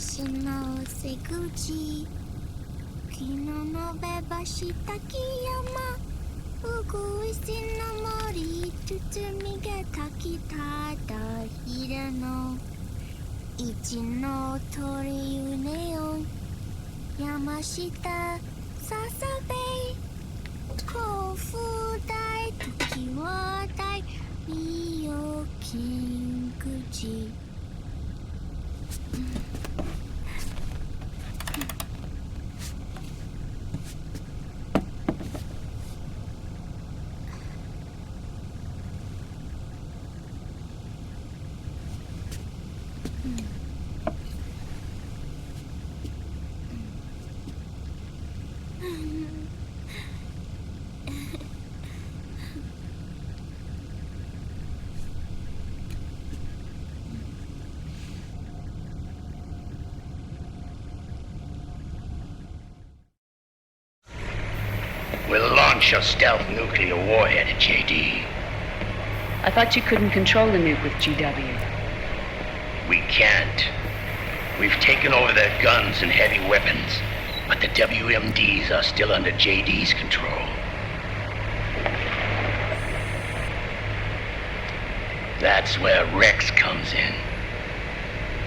しの瀬口昨日のべばした木山うぐいしの森包みがたきただひれの一の鳥うねよ山下ささべ甲府大時は大美容金口We'll launch a stealth nuclear warhead at JD. I thought you couldn't control the nuke with GW. We can't. We've taken over their guns and heavy weapons, but the WMDs are still under JD's control. That's where Rex comes in.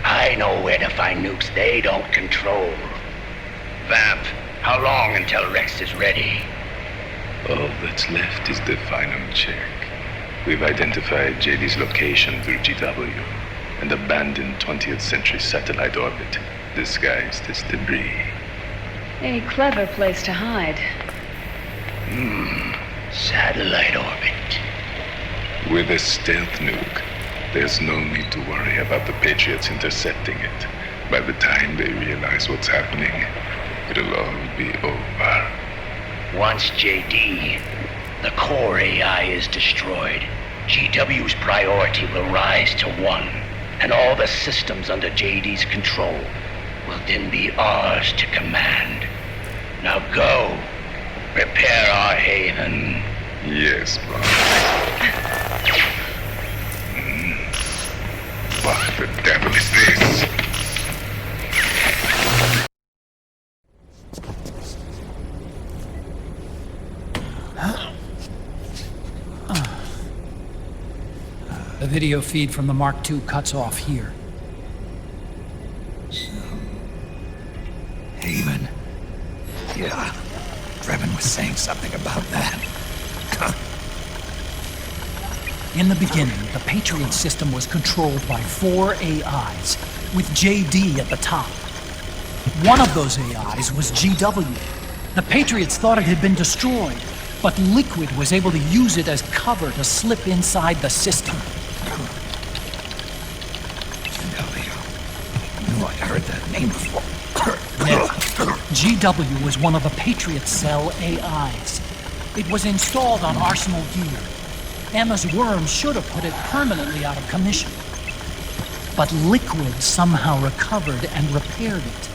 I know where to find nukes they don't control. Vamp, how long until Rex is ready? All that's left is the final check. We've identified JD's location through GW, an abandoned 20th century satellite orbit disguised as debris. A clever place to hide. Satellite orbit. With a stealth nuke, there's no need to worry about the Patriots intercepting it. By the time they realize what's happening, it'll all be over. Once JD, the core AI is destroyed, GW's priority will rise to 1, and all the systems under JD's control will then be ours to command. Now go, prepare our haven. Yes, boss. What the devil is this? The video feed from the Mark II cuts off here. Haven. Yeah. Drebin was saying something about that. In the beginning, the Patriot system was controlled by 4 AIs, with JD at the top. One of those AIs was GW. The Patriots thought it had been destroyed, but Liquid was able to use it as cover to slip inside the system. GW. I heard that name before. Never. GW was one of the Patriot Cell AIs. It was installed on Arsenal gear. Emma's worm should have put it permanently out of commission. But Liquid somehow recovered and repaired it.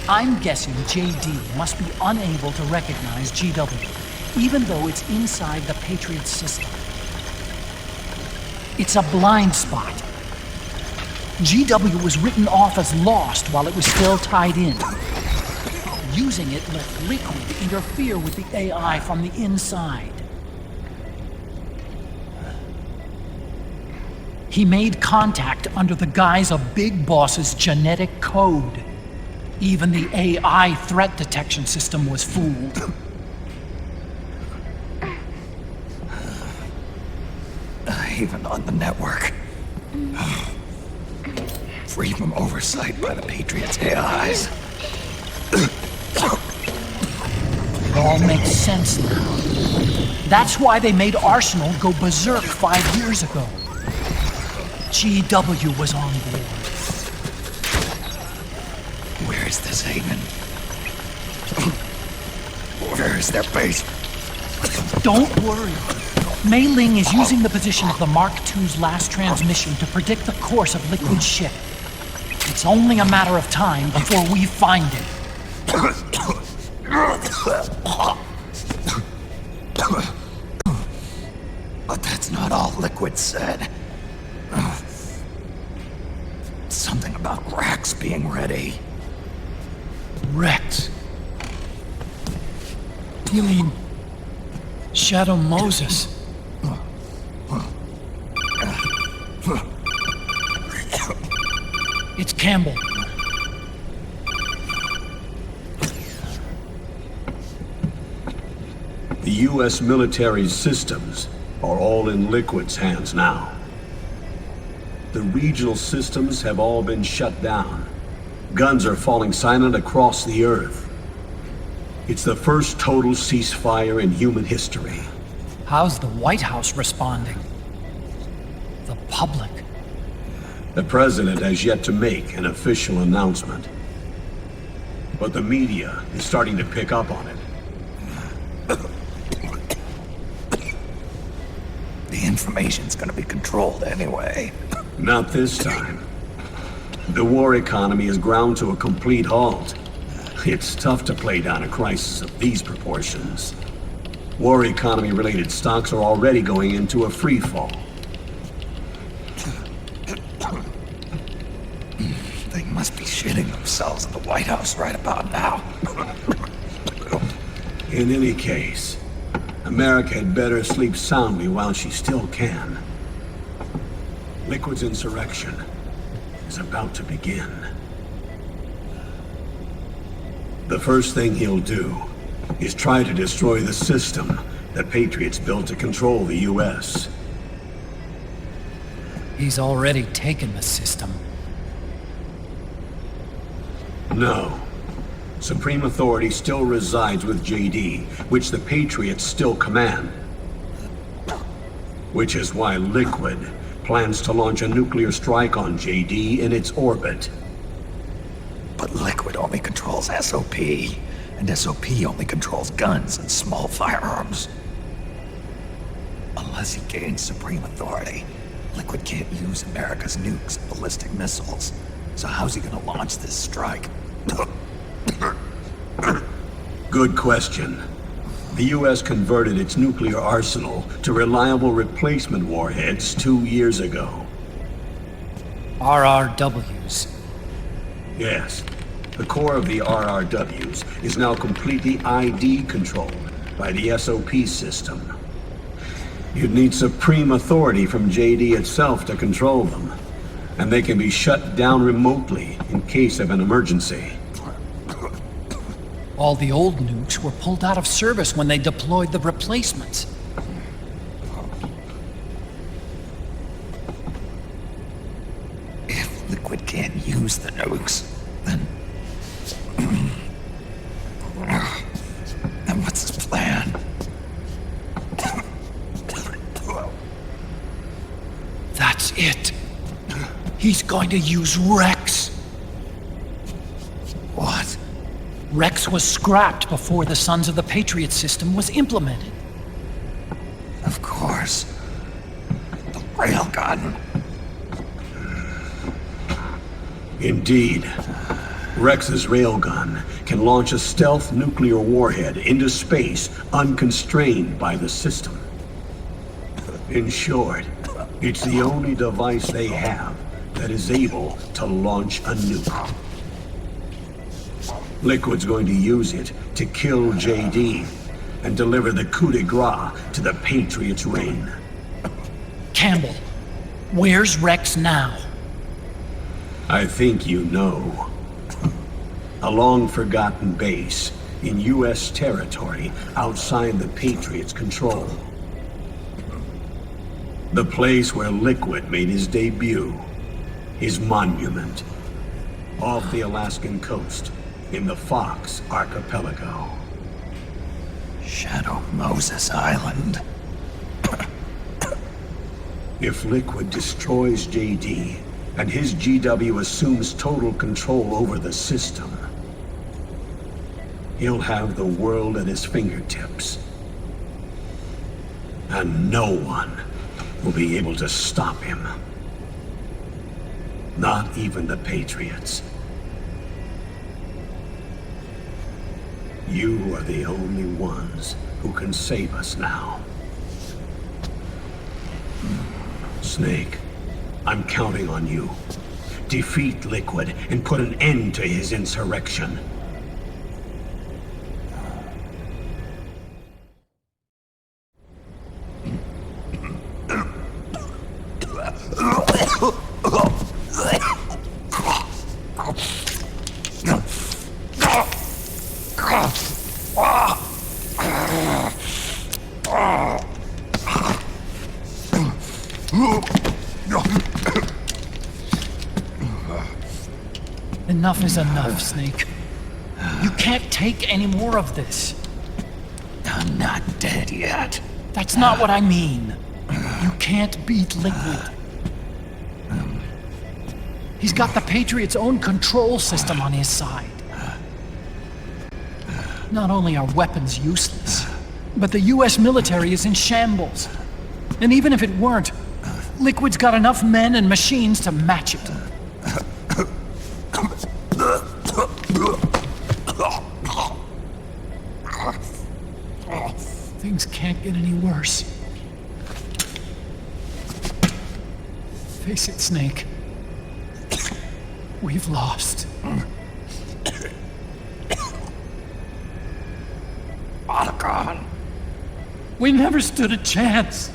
I'm guessing JD must be unable to recognize GW, even though it's inside the Patriot system. It's a blind spot. GW was written off as lost while it was still tied in. Using it let Liquid interfere with the AI from the inside. He made contact under the guise of Big Boss's genetic code. Even the AI threat detection system was fooled. Even on the network. Free from oversight by the Patriots' AIs. It all makes sense now. That's why they made Arsenal go berserk 5 years ago. GW was on board. Where is this haven? Where is their base? Don't worry. Mei Ling is using the position of the Mark II's last transmission to predict the course of Liquid's ship. It's only a matter of time before we find it. But that's not all Liquid said. Something being ready. Rex. You mean Shadow Moses? It's Campbell. The U.S. military's systems are all in Liquid's hands now. The regional systems have all been shut down. Guns are falling silent across the Earth. It's the first total ceasefire in human history. How's the White House responding? The public? The president has yet to make an official announcement. But the media is starting to pick up on it. The information's gonna be controlled anyway. Not this time. The war economy is ground to a complete halt. It's tough to play down a crisis of these proportions. War economy-related stocks are already going into a free fall. They must be shitting themselves in the White House right about now. In any case, America had better sleep soundly while she still can. Liquid's insurrection is about to begin. The first thing he'll do is try to destroy the system that Patriots built to control the U.S. He's already taken the system. No. Supreme authority still resides with JD, which the Patriots still command. Which is why Liquid plans to launch a nuclear strike on JD in its orbit. But Liquid only controls SOP, and SOP only controls guns and small firearms. Unless he gains supreme authority, Liquid can't use America's nukes and ballistic missiles. So how's he gonna launch this strike? Good question. The U.S. converted its nuclear arsenal to reliable replacement warheads 2 years ago. RRWs. Yes. The core of the RRWs is now completely ID controlled by the SOP system. You'd need supreme authority from JD itself to control them, and they can be shut down remotely in case of an emergency. All the old nukes were pulled out of service when they deployed the replacements. If Liquid can't use the nukes, then what's his plan? That's it. He's going to use Rex. What? Rex was scrapped before the Sons of the Patriot system was implemented. Of course. The railgun. Indeed. Rex's railgun can launch a stealth nuclear warhead into space unconstrained by the system. In short, it's the only device they have that is able to launch a nuke. Liquid's going to use it to kill JD and deliver the coup de grace to the Patriots' reign. Campbell, where's Rex now? I think you know. A long-forgotten base in U.S. territory outside the Patriots' control. The place where Liquid made his debut, his monument, off the Alaskan coast in the Fox Archipelago. Shadow Moses Island. If Liquid destroys JD, and his GW assumes total control over the system, he'll have the world at his fingertips. And no one will be able to stop him. Not even the Patriots. You are the only ones who can save us now. Snake, I'm counting on you defeat Liquid and put an end to his insurrection. Enough is enough, Snake. You can't take any more of this. I'm not dead yet. That's not what I mean. You can't beat Liquid. He's got the Patriots' own control system on his side. Not only are weapons useless, but the US military is in shambles. And even if it weren't, Liquid's got enough men and machines to match it. Things can't get any worse. Face it, Snake. We've lost. Otacon. We never stood a chance.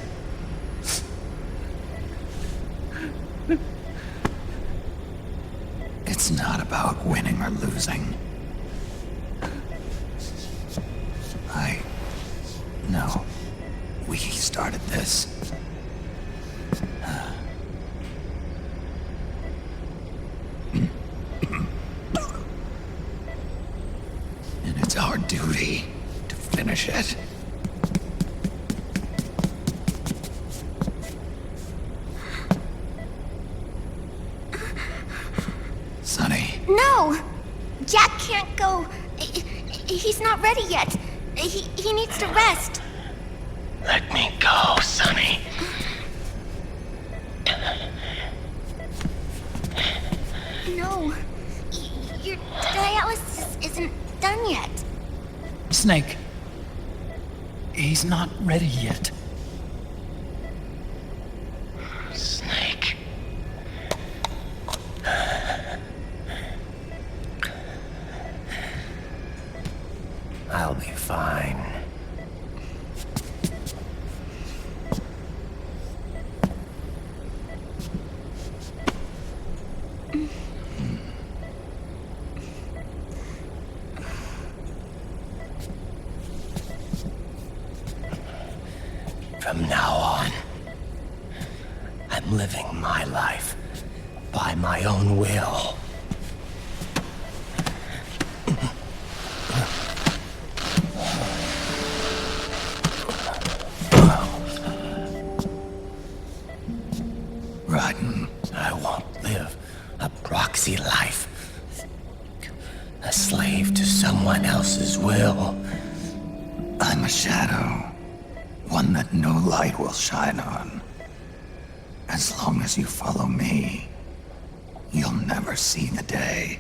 It's not about winning or losing. No. We started this. And it's our duty to finish it. Sonny. No! Jack can't go. He's not ready yet. He needs to rest. Let me go, Sonny. No. Your dialysis isn't done yet. Snake. He's not ready yet. Snake. I'll be fine. From now on, I'm living my life by my own will. Rotten. I won't live a proxy life. A slave to someone else's will. I'm a shadow. One that no light will shine on. As long as you follow me, you'll never see the day.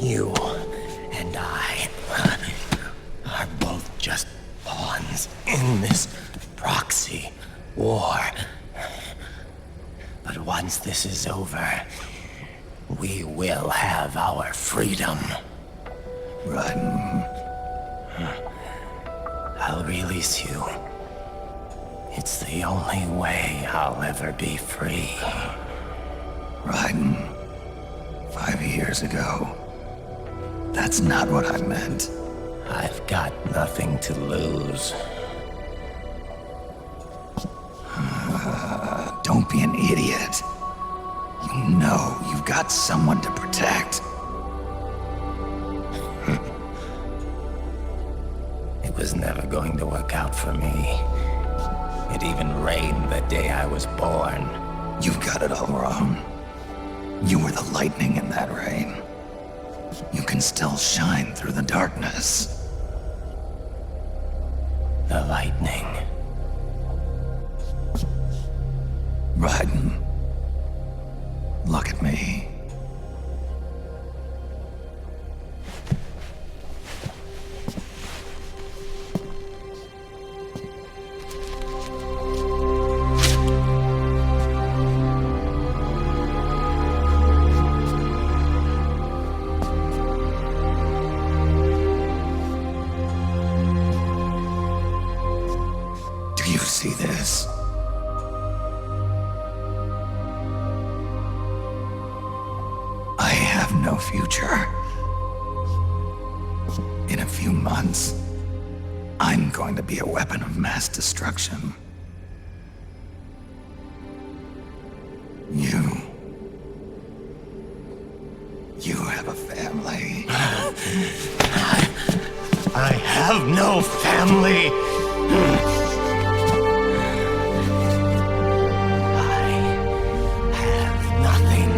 You and I are both just pawns in this proxy war. But once this is over, we will have our freedom. Rotten. I'll release you. It's the only way I'll ever be free. Rotten. 5 years ago. That's not what I meant. I've got nothing to lose. Don't be an idiot. You know you've got someone to protect. It was never going to work out for me. It even rained the day I was born. You've got it all wrong. You were the lightning in that rain. You can still shine through the darkness. The lightning. Raiden, Look at me. Do you see this? I have no future. In a few months, I'm going to be a weapon of mass destruction. You have a family. I have no family. I have nothing.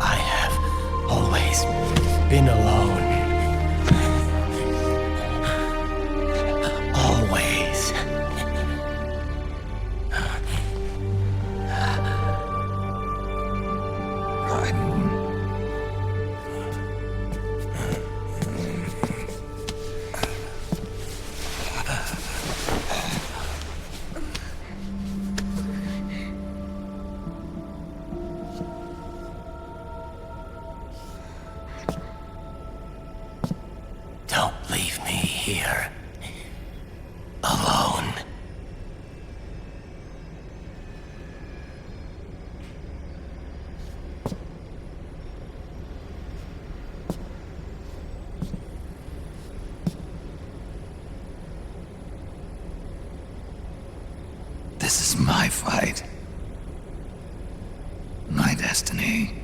I have always been alone. Always. Raiden. Don't leave me here. Alone. This is my fight. My destiny.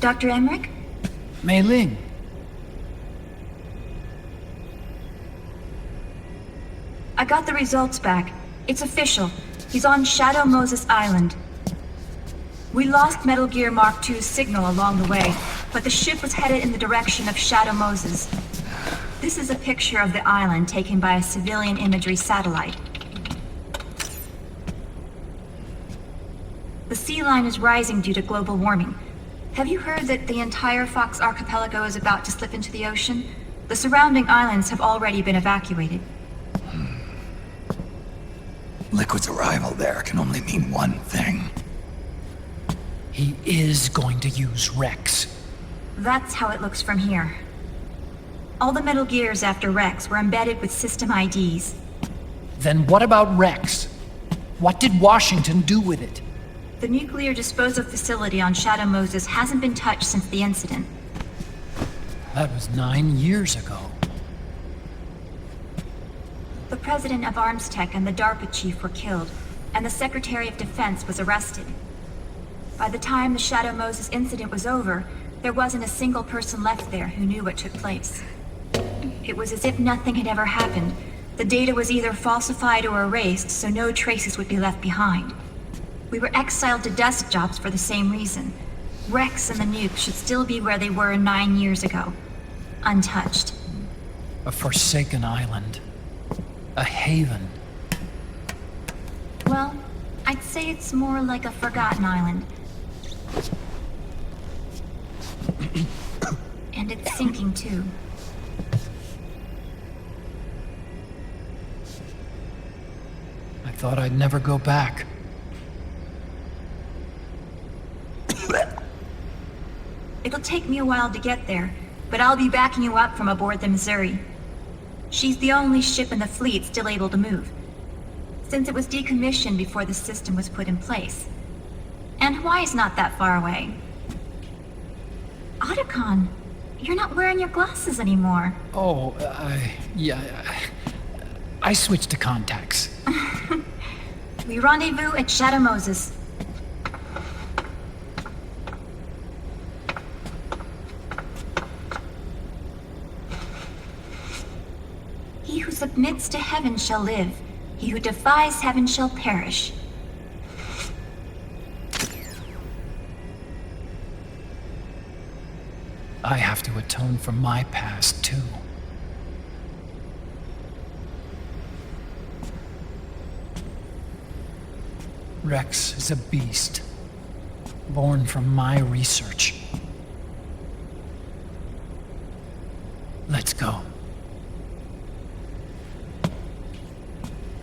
Dr. Emmerich? Mei Ling. I got the results back. It's official. He's on Shadow Moses Island. We lost Metal Gear Mark II's signal along the way, but the ship was headed in the direction of Shadow Moses. This is a picture of the island taken by a civilian imagery satellite. The sea line is rising due to global warming. Have you heard that the entire Fox archipelago is about to slip into the ocean? The surrounding islands have already been evacuated. Liquid's arrival there can only mean one thing. He is going to use Rex. That's how it looks from here. All the Metal Gears after Rex were embedded with system IDs. Then what about Rex? What did Washington do with it? The nuclear disposal facility on Shadow Moses hasn't been touched since the incident. That was 9 years ago. The president of Armstech and the DARPA chief were killed, and the Secretary of Defense was arrested. By the time the Shadow Moses incident was over, there wasn't a single person left there who knew what took place. It was as if nothing had ever happened. The data was either falsified or erased, so no traces would be left behind. We were exiled to desk jobs for the same reason. Rex and the nuke should still be where they were 9 years ago. Untouched. A forsaken island. A haven. Well, I'd say it's more like a forgotten island. And it's sinking too. I thought I'd never go back. It'll take me a while to get there, but I'll be backing you up from aboard the Missouri. She's the only ship in the fleet still able to move, since it was decommissioned before the system was put in place. And Hawaii's not that far away. Otacon, you're not wearing your glasses anymore. Oh, I switched to contacts. We rendezvous at Shadow Moses. He who submits to heaven shall live. He who defies heaven shall perish. I have to atone for my past, too. Rex is a beast, born from my research. Let's go.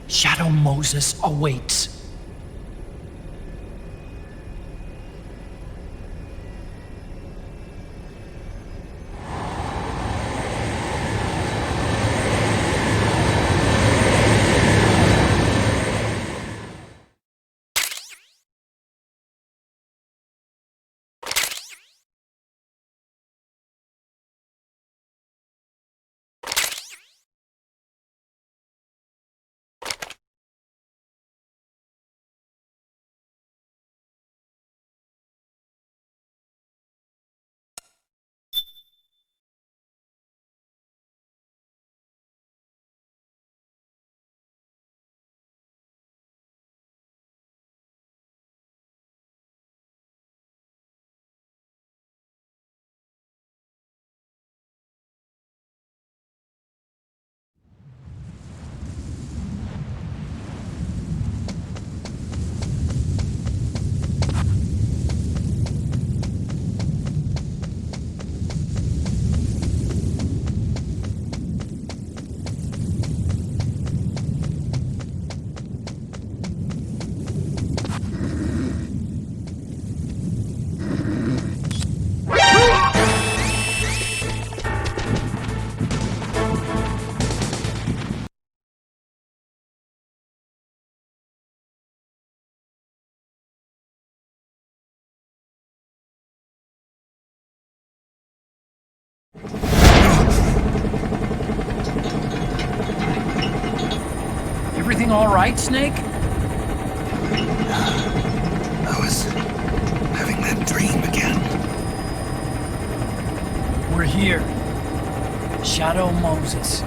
Shadow Moses awaits. Everything all right, Snake? I was having that dream again. We're here. Shadow Moses.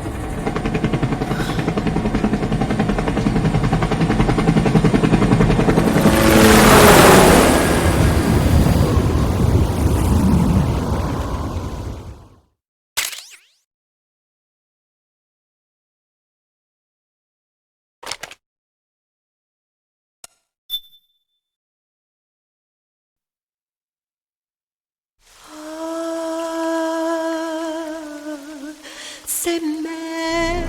C'est mère.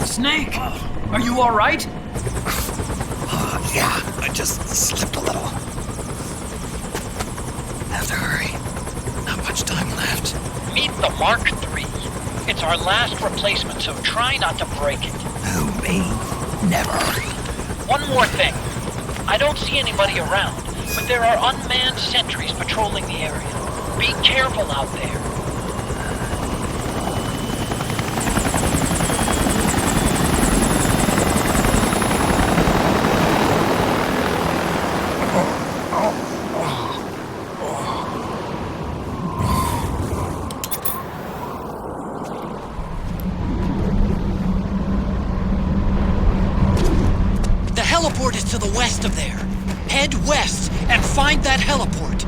Snake! Are you all right? Yeah, I just slipped a little. Have to hurry. Not much time left. Meet the Mark III. It's our last replacement, so try not to break it. Who, me? Never. One more thing. I don't see anybody around, but there are unmanned sentries patrolling the area. Be careful out there. The heliport is to the west of there. Head west and find that heliport.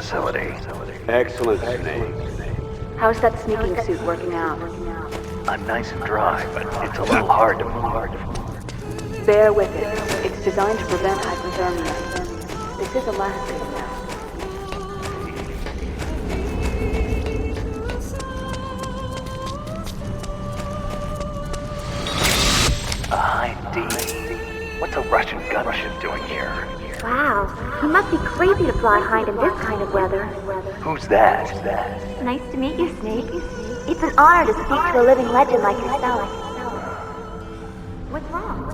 facility. Excellent, Snake. How's that sneaking suit working out? I'm nice and dry, but it's a little hard to move. Bear with it. It's designed to prevent hypothermia. This is a lasting now. Hi, D. What's a Russian gunship doing here? Wow, he must be crazy to fly Hind in this kind of weather. Who's that? Nice to meet you, Snake. It's an honor to speak to a living legend like yourself. What's wrong?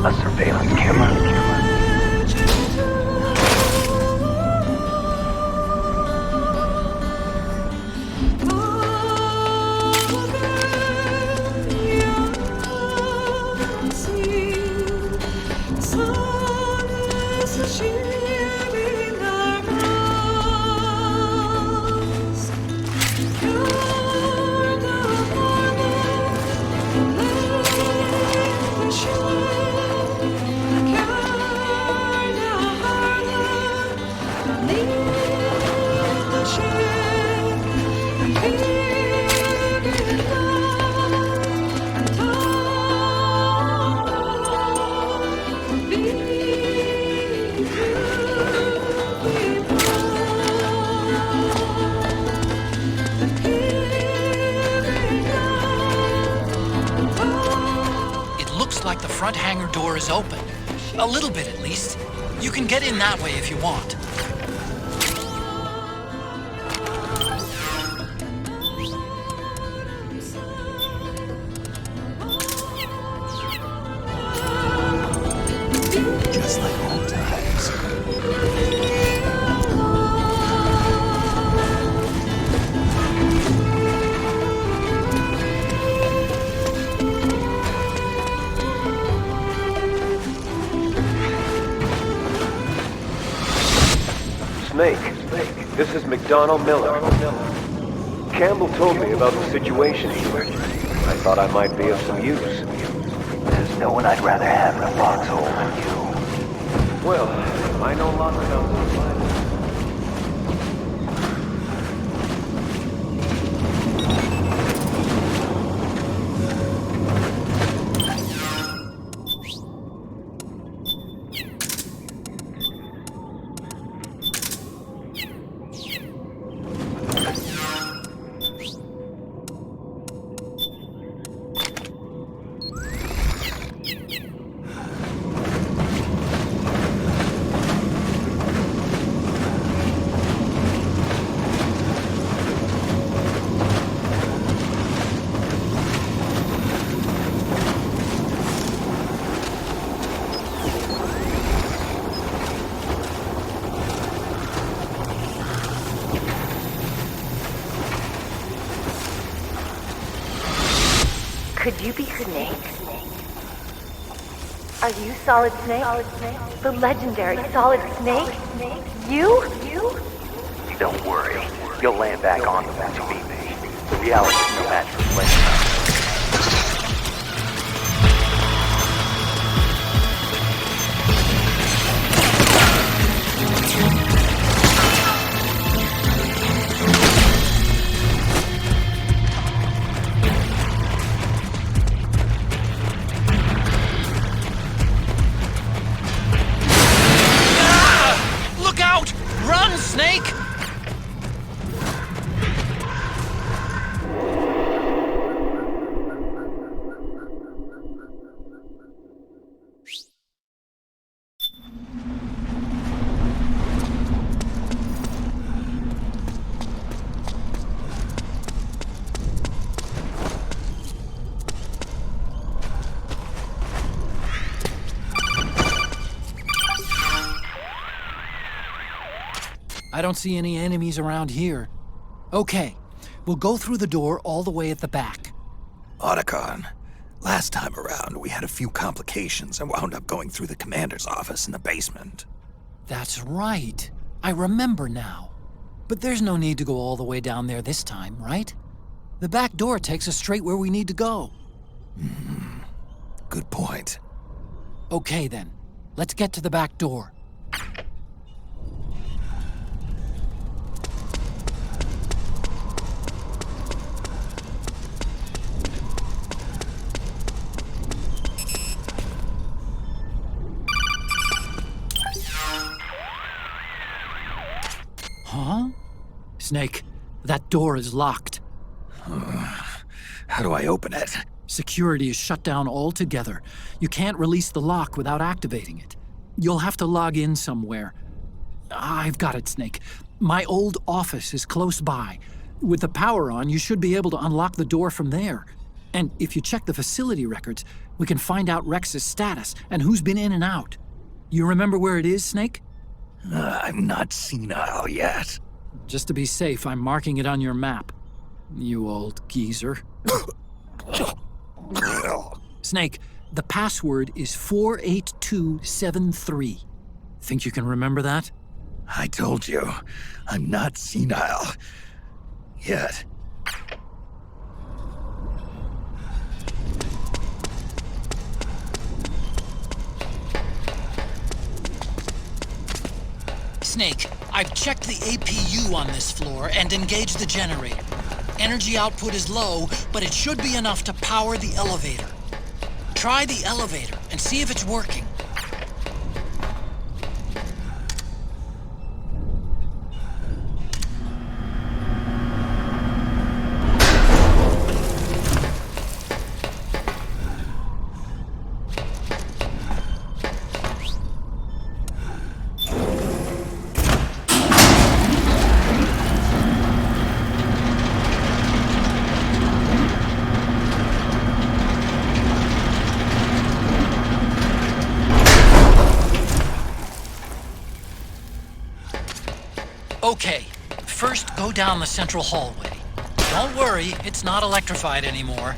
A surveillance camera? Like the front hangar door is open. A little bit, at least. You can get in that way if you want. Just like old times. Snake, this is McDonnell Miller. Campbell told me about the situation here. I thought I might be of some use. There's no one I'd rather have in a foxhole than you. Well, I know lots about this life. Could you be Snake? Are you Solid Snake? The legendary Solid Snake? You? Don't worry. You'll land back on the once you beat me. The reality is no match for playing. Run, Snake! I don't see any enemies around here. Okay, we'll go through the door all the way at the back. Otacon, last time around we had a few complications and wound up going through the commander's office in the basement. That's right. I remember now. But there's no need to go all the way down there this time, right? The back door takes us straight where we need to go. Good point. Okay then, let's get to the back door. Huh? Snake, that door is locked. How do I open it? Security is shut down altogether. You can't release the lock without activating it. You'll have to log in somewhere. I've got it, Snake. My old office is close by. With the power on, you should be able to unlock the door from there. And if you check the facility records, we can find out Rex's status and who's been in and out. You remember where it is, Snake? I'm not senile yet. Just to be safe, I'm marking it on your map. You old geezer. Snake, the password is 48273. Think you can remember that? I told you, I'm not senile yet. Snake, I've checked the APU on this floor and engaged the generator. Energy output is low, but it should be enough to power the elevator. Try the elevator and see if it's working. Okay, first go down the central hallway. Don't worry, it's not electrified anymore.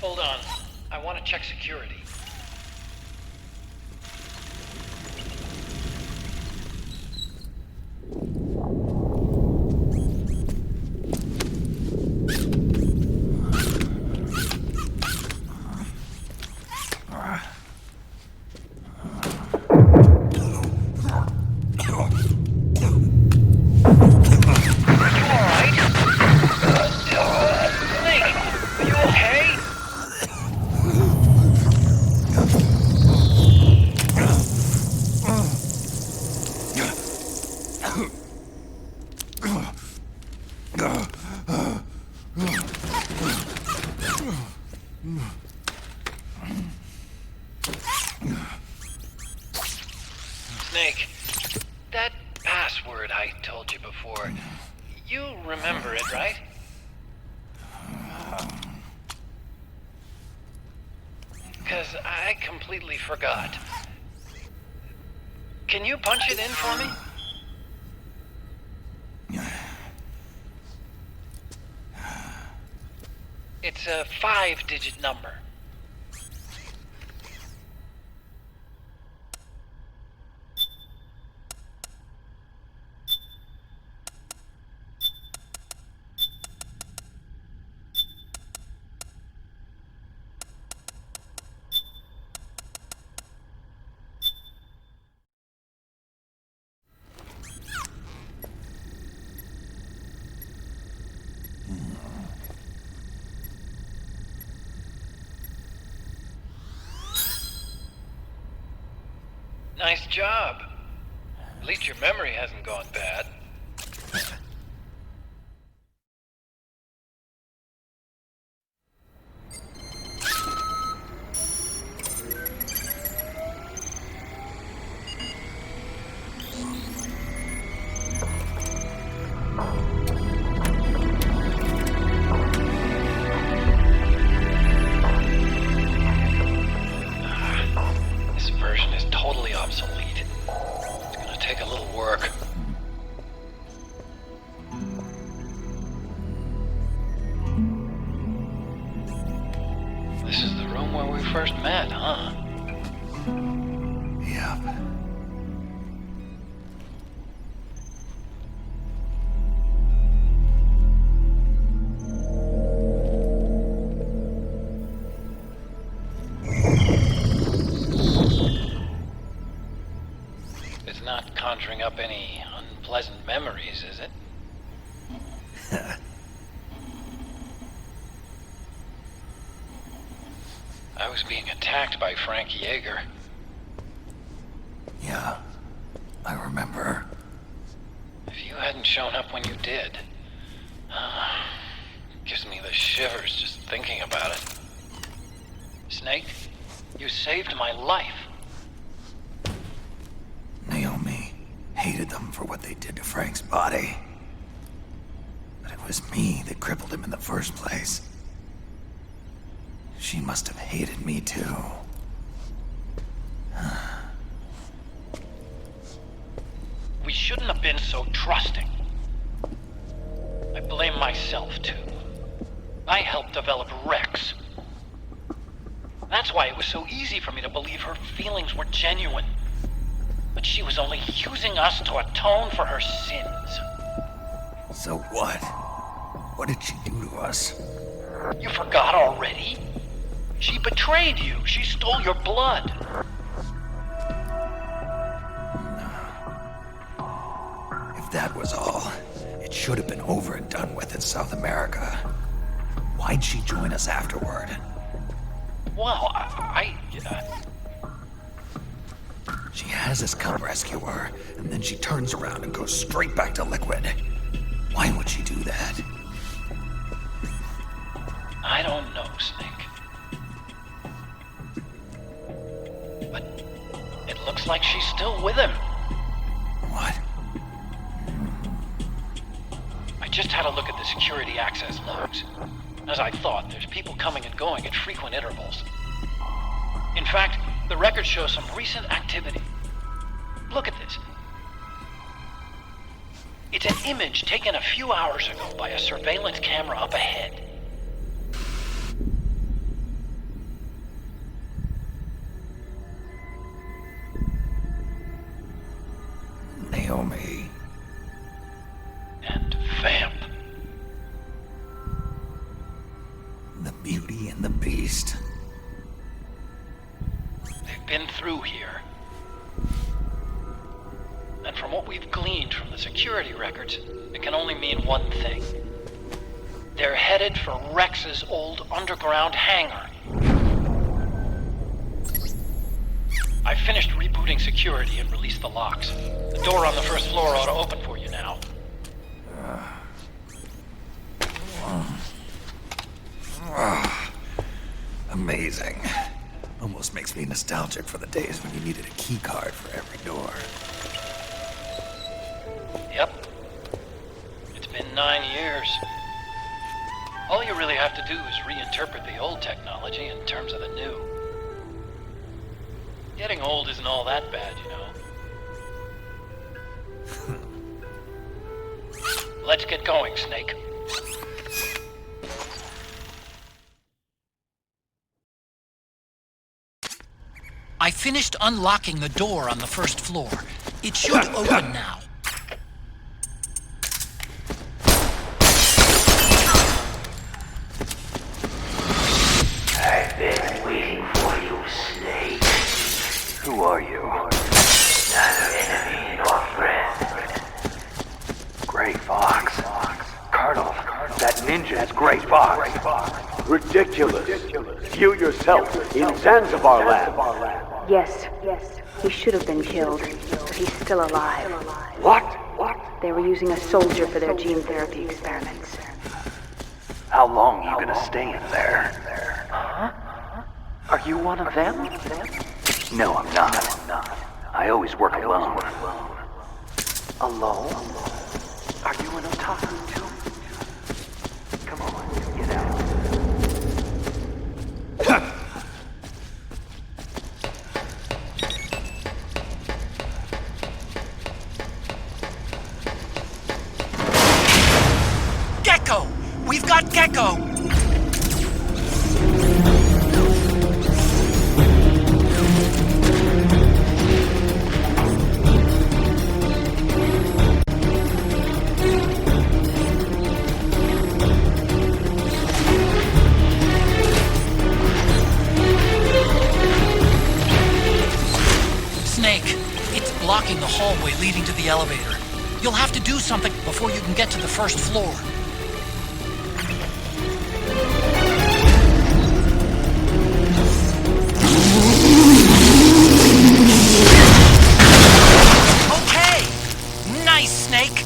Hold on. I want to check security. Snake, that password I told you before, you remember it, right? Because I completely forgot. Can you punch it in for me? It's a 5-digit number. Nice job. At least your memory hasn't gone bad. This version is totally obsolete. It's gonna take a little work. This is the room where we first met, huh? Yep. It's not conjuring up any unpleasant memories, is it? I was being attacked by Frank Yeager. Yeah, I remember. If you hadn't shown up when you did, it gives me the shivers just thinking about it. Snake, you saved my life. Naomi hated them for what they did to Frank's body. But it was me that crippled him in the first place. She must have hated me too. We shouldn't have been so trusting. I blame myself, too. I helped develop Rex. That's why it was so easy for me to believe her feelings were genuine. But she was only using us to atone for her sins. So what? What did she do to us? You forgot already? She betrayed you. She stole your blood. If that was all, it should have been over and done with in South America. Why'd she join us afterward? Well, She has us come rescue her, and then she turns around and goes straight back to Liquid. Why would she do that? I don't know, Snake. But it looks like she's still with him. What? I just had a look at the security access logs. As I thought, there's people coming and going at frequent intervals. In fact, the record shows some recent activity. Look at this. It's an image taken a few hours ago by a surveillance camera up ahead. Naomi. And Vamp. The Beauty and the Beast. They've been through here. And from what we've gleaned from the security records, it can only mean one thing. They're headed for Rex's old underground hangar. I finished rebooting security and released the locks. The door on the first floor ought to open for you now. Amazing. Almost makes me nostalgic for the days when you needed a key card for every door. Yep. It's been 9 years. All you really have to do is reinterpret the old technology in terms of the new. Getting old isn't all that bad, you know. Let's get going, Snake. I finished unlocking the door on the first floor. It should open now. I've been waiting for you, Snake. Who are you? Neither enemy nor friend. Gray Fox. Colonel, that ninja is Gray Fox. Ridiculous. You yourself in Zanzibar land. Yes. He should have been killed, but he's still alive. What? They were using a soldier for their gene therapy experiments. How long are you gonna stay in there? Huh? Are you one of them? No, I'm not. I always work alone. Alone? Are you an otaku too? Come on, get out. Gecko! We've got Gecko! Snake, it's blocking the hallway leading to the elevator. You'll have to do something before you can get to the first floor. Okay! Nice, Snake!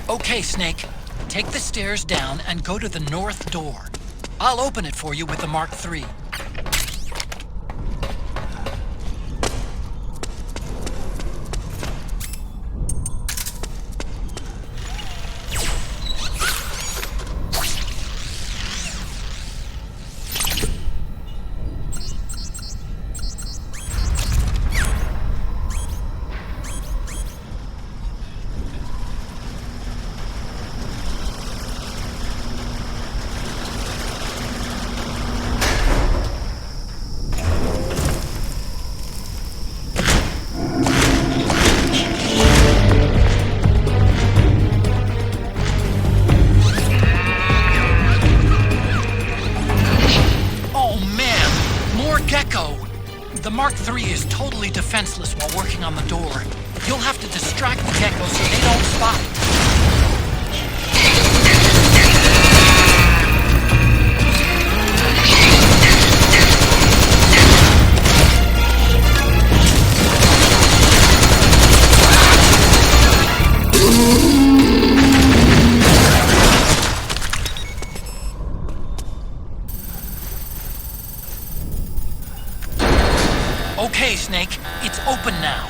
Okay, Snake. Take the stairs down and go to the north door. I'll open it for you with the Mark III. The Mark III is totally defenseless while working on the door. You'll have to distract the geckos so they don't spot it. Okay, Snake, it's open now.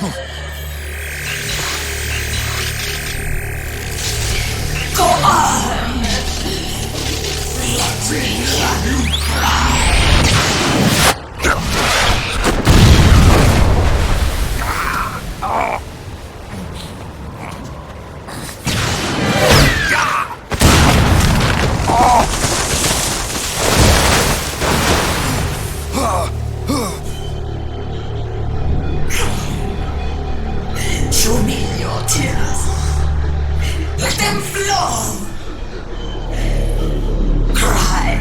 Go on! Let me hear you cry! Show me your tears. Let them flow. Cry.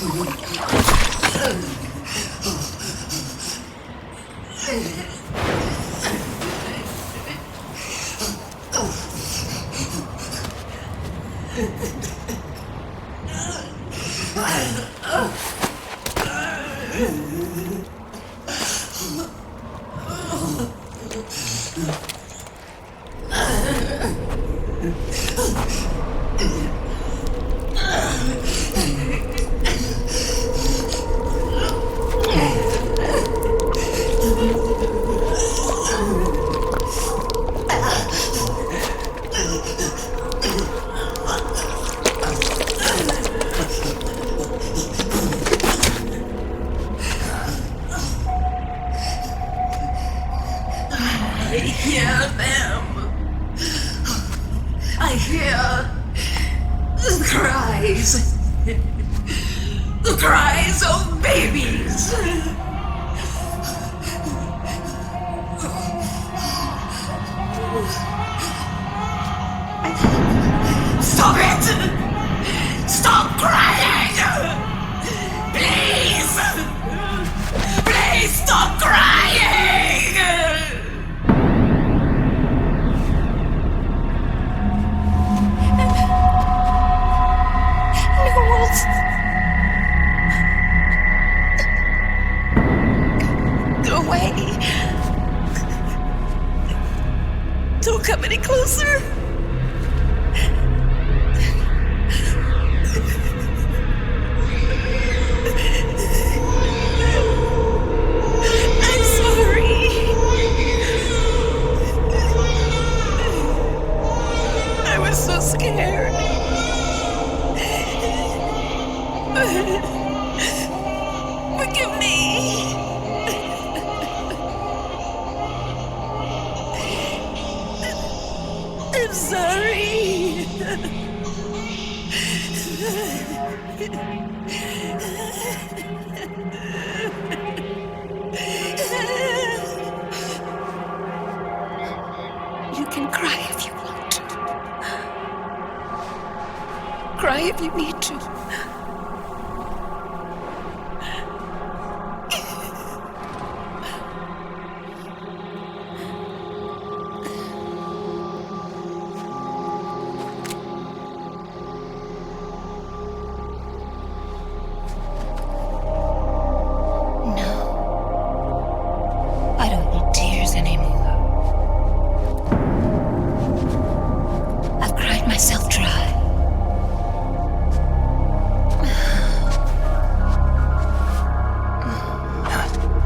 I hear them. I hear the cries. The cries of babies. Stop it! Stop crying! Please! Please stop crying! Go away. Don't come any closer. I'm sorry. I was so scared. Forgive me. I'm sorry. You can cry if you want to. Cry if you need to. I don't need tears anymore. I've cried myself dry.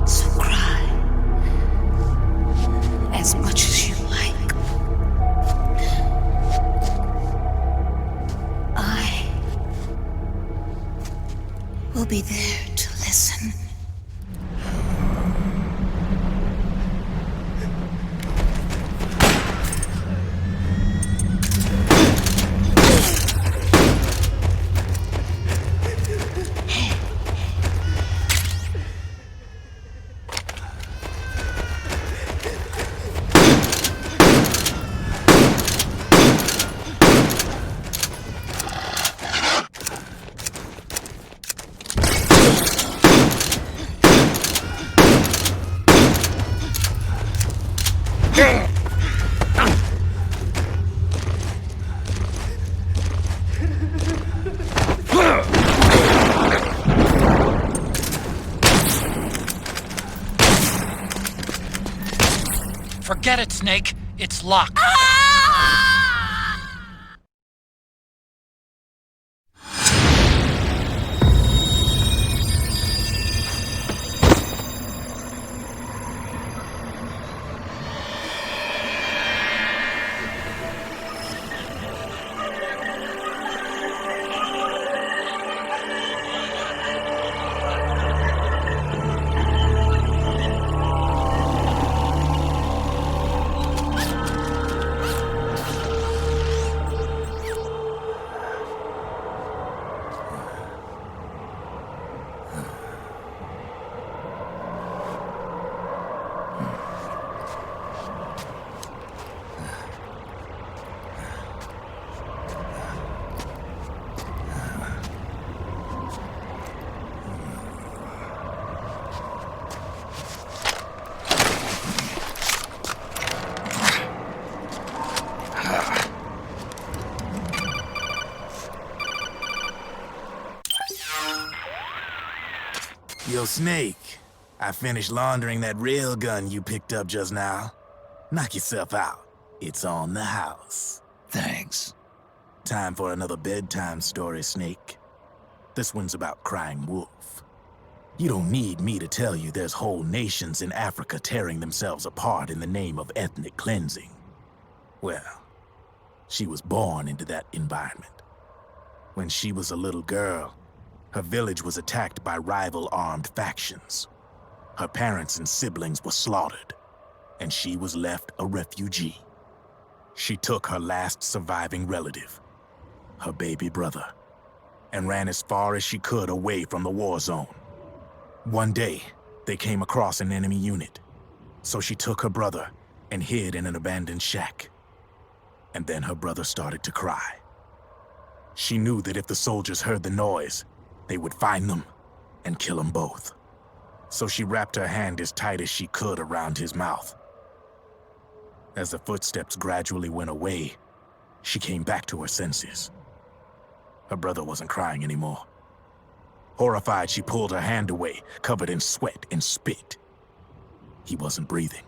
So cry as much as you like. I will be there to listen. Forget it, Snake. It's locked. Yo, Snake, I finished laundering that rail gun you picked up just now. Knock yourself out. It's on the house. Thanks. Time for another bedtime story, Snake. This one's about crying wolf. You don't need me to tell you there's whole nations in Africa tearing themselves apart in the name of ethnic cleansing. Well, she was born into that environment. When she was a little girl, her village was attacked by rival armed factions. Her parents and siblings were slaughtered, and she was left a refugee. She took her last surviving relative, her baby brother, and ran as far as she could away from the war zone. One day, they came across an enemy unit, so she took her brother and hid in an abandoned shack. And then her brother started to cry. She knew that if the soldiers heard the noise, they would find them and kill them both. So she wrapped her hand as tight as she could around his mouth. As the footsteps gradually went away, she came back to her senses. Her brother wasn't crying anymore. Horrified, she pulled her hand away, covered in sweat and spit. He wasn't breathing.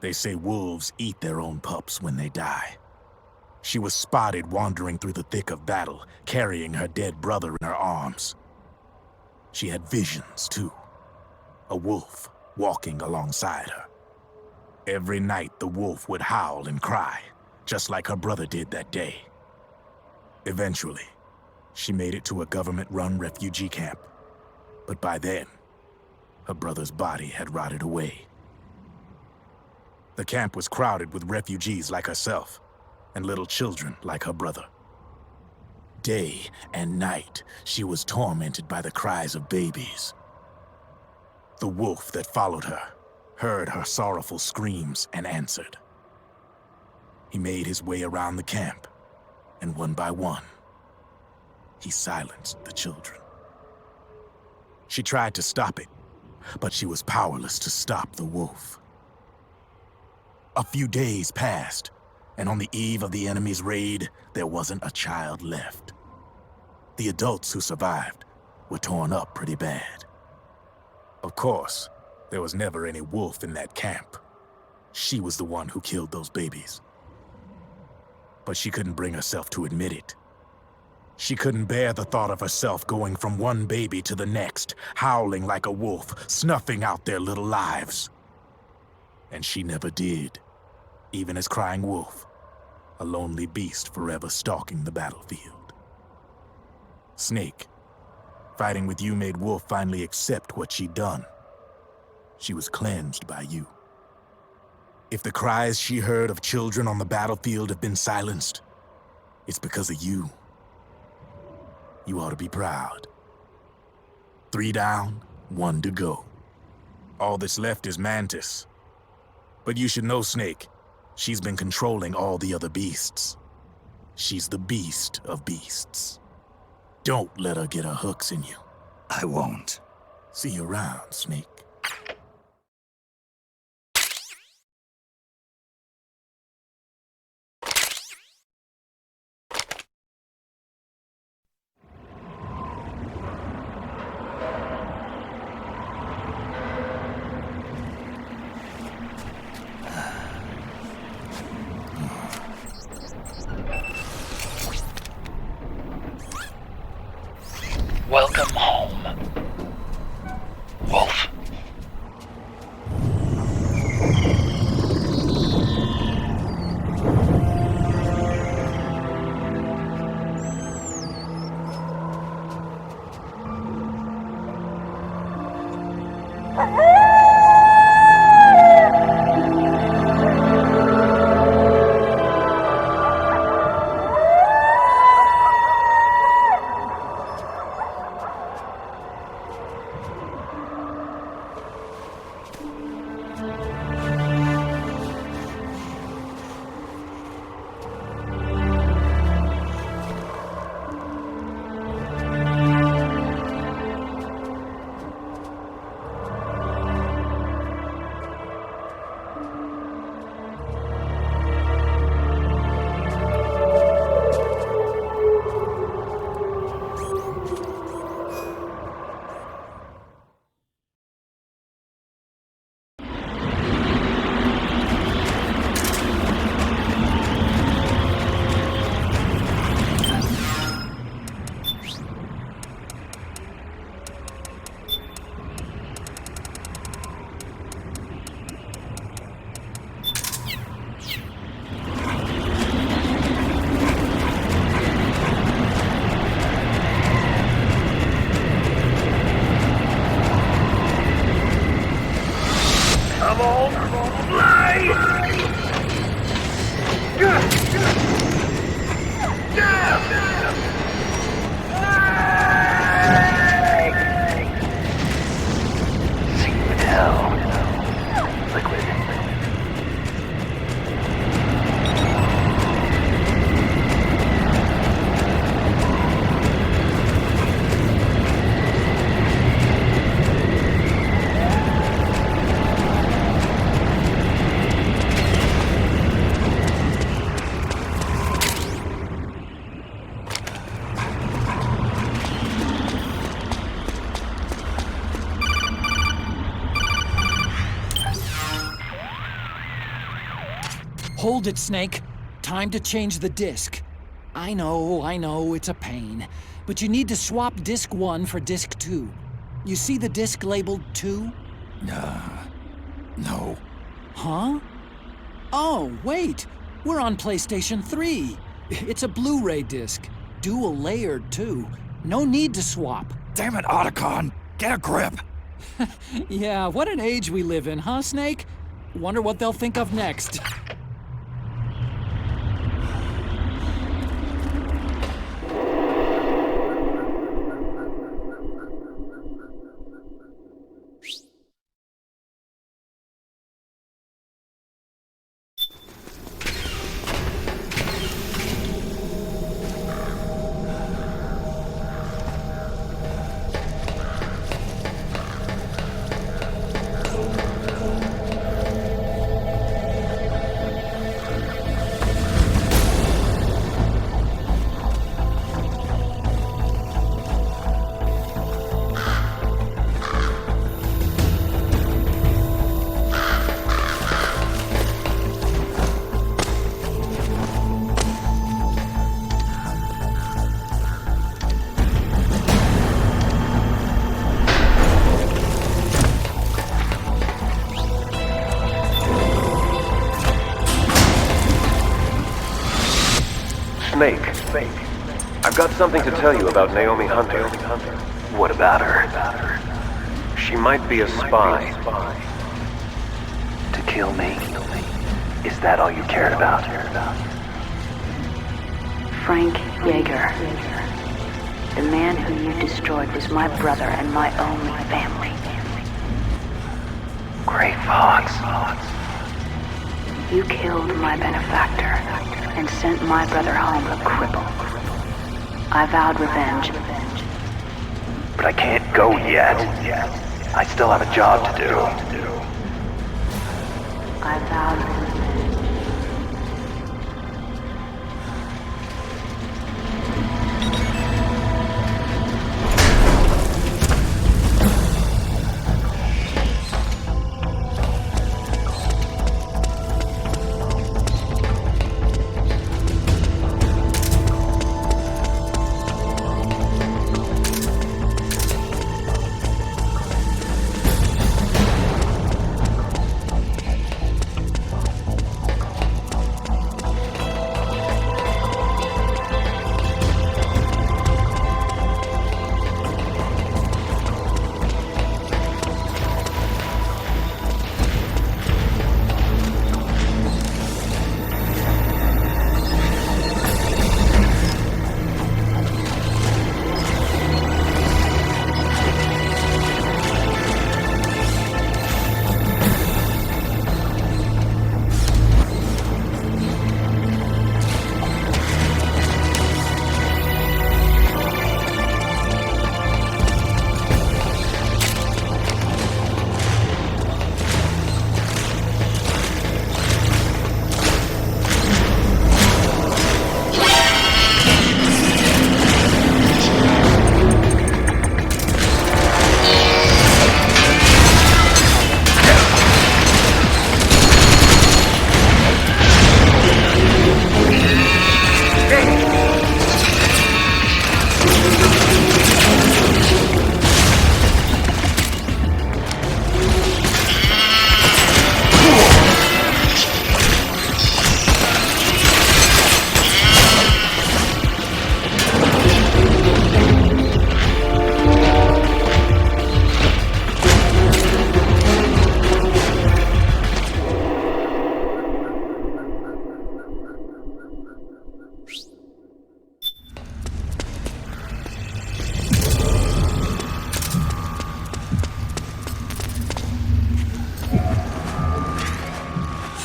They say wolves eat their own pups when they die. She was spotted wandering through the thick of battle, carrying her dead brother in her arms. She had visions, too. A wolf walking alongside her. Every night, the wolf would howl and cry, just like her brother did that day. Eventually, she made it to a government-run refugee camp. But by then, her brother's body had rotted away. The camp was crowded with refugees like herself, and little children like her brother. Day and night, she was tormented by the cries of babies. The wolf that followed her heard her sorrowful screams and answered. He made his way around the camp, and one by one, he silenced the children. She tried to stop it, but she was powerless to stop the wolf. A few days passed, and on the eve of the enemy's raid, there wasn't a child left. The adults who survived were torn up pretty bad. Of course, there was never any wolf in that camp. She was the one who killed those babies. But she couldn't bring herself to admit it. She couldn't bear the thought of herself going from one baby to the next, howling like a wolf, snuffing out their little lives. And she never did, even as crying wolf, a lonely beast forever stalking the battlefield. Snake, fighting with you made Wolf finally accept what she'd done. She was cleansed by you. If the cries she heard of children on the battlefield have been silenced, it's because of you. You ought to be proud. 3 down, 1 to go. All that's left is Mantis. But you should know, Snake, she's been controlling all the other beasts. She's the beast of beasts. Don't let her get her hooks in you. I won't. See you around, Snake. Welcome home, Wolf. Hold it, Snake. Time to change the disc. I know, it's a pain. But you need to swap disc 1 for disc 2. You see the disc labeled 2? No. Huh? Oh, wait! We're on PlayStation 3. It's a Blu-ray disc. Dual layered, too. No need to swap. Damn it, Otacon! Get a grip! Yeah, what an age we live in, huh, Snake? Wonder what they'll think of next. Snake, I've got something to tell you about Naomi Hunter. What about her? She might be a spy. To kill me? Is that all you cared about? Frank Yeager. The man who you destroyed was my brother and my only family. Gray Fox. You killed my benefactor and sent my brother home a cripple. I vowed revenge. But I can't go yet. I still have a job to do. I vowed revenge.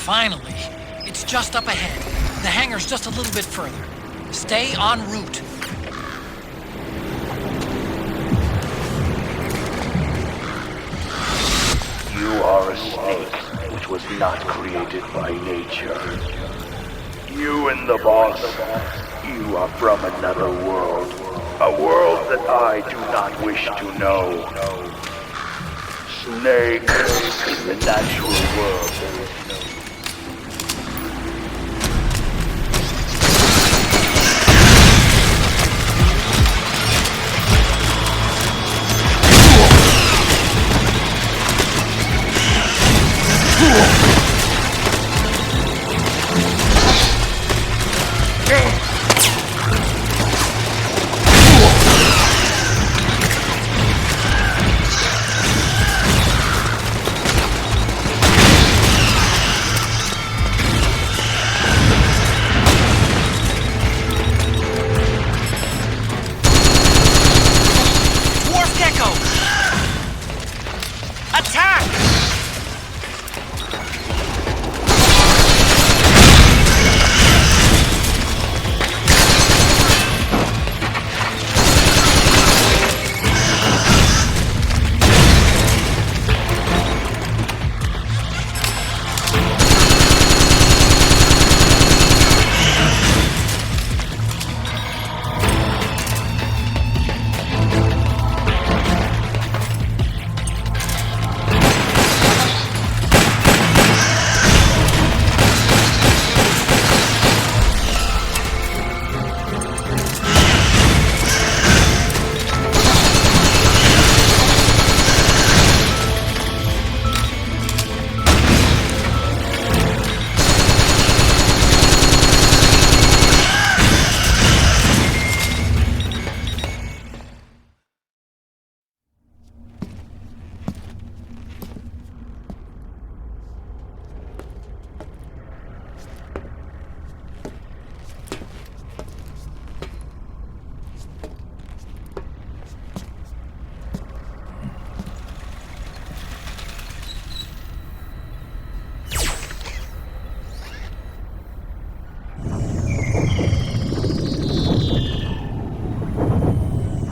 Finally. It's just up ahead. The hangar's just a little bit further. Stay en route. You are a snake which was not created by nature. You and the boss, you are from another world. A world that I do not wish to know. Snake, in the natural world there is no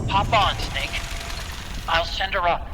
Hop on, Snake. I'll send her up.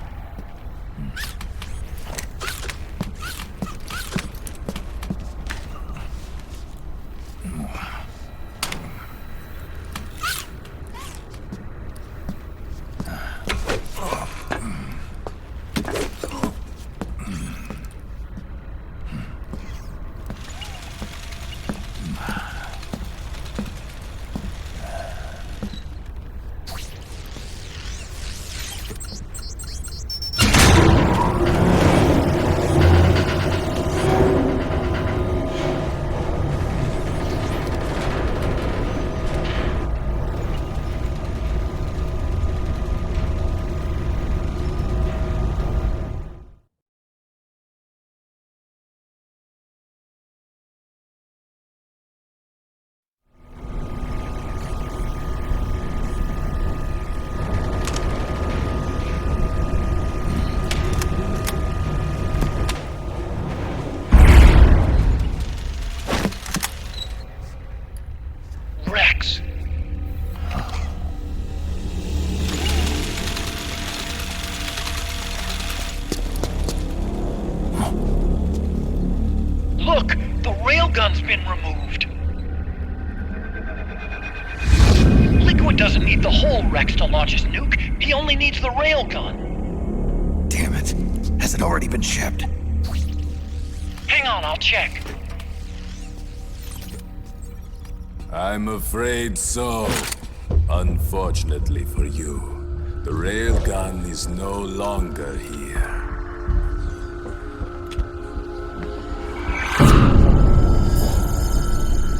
Look, the railgun's been removed. Liquid doesn't need the whole Rex to launch his nuke. He only needs the railgun. Damn it. Has it already been shipped? Hang on, I'll check. I'm afraid so. Unfortunately for you, the railgun is no longer here.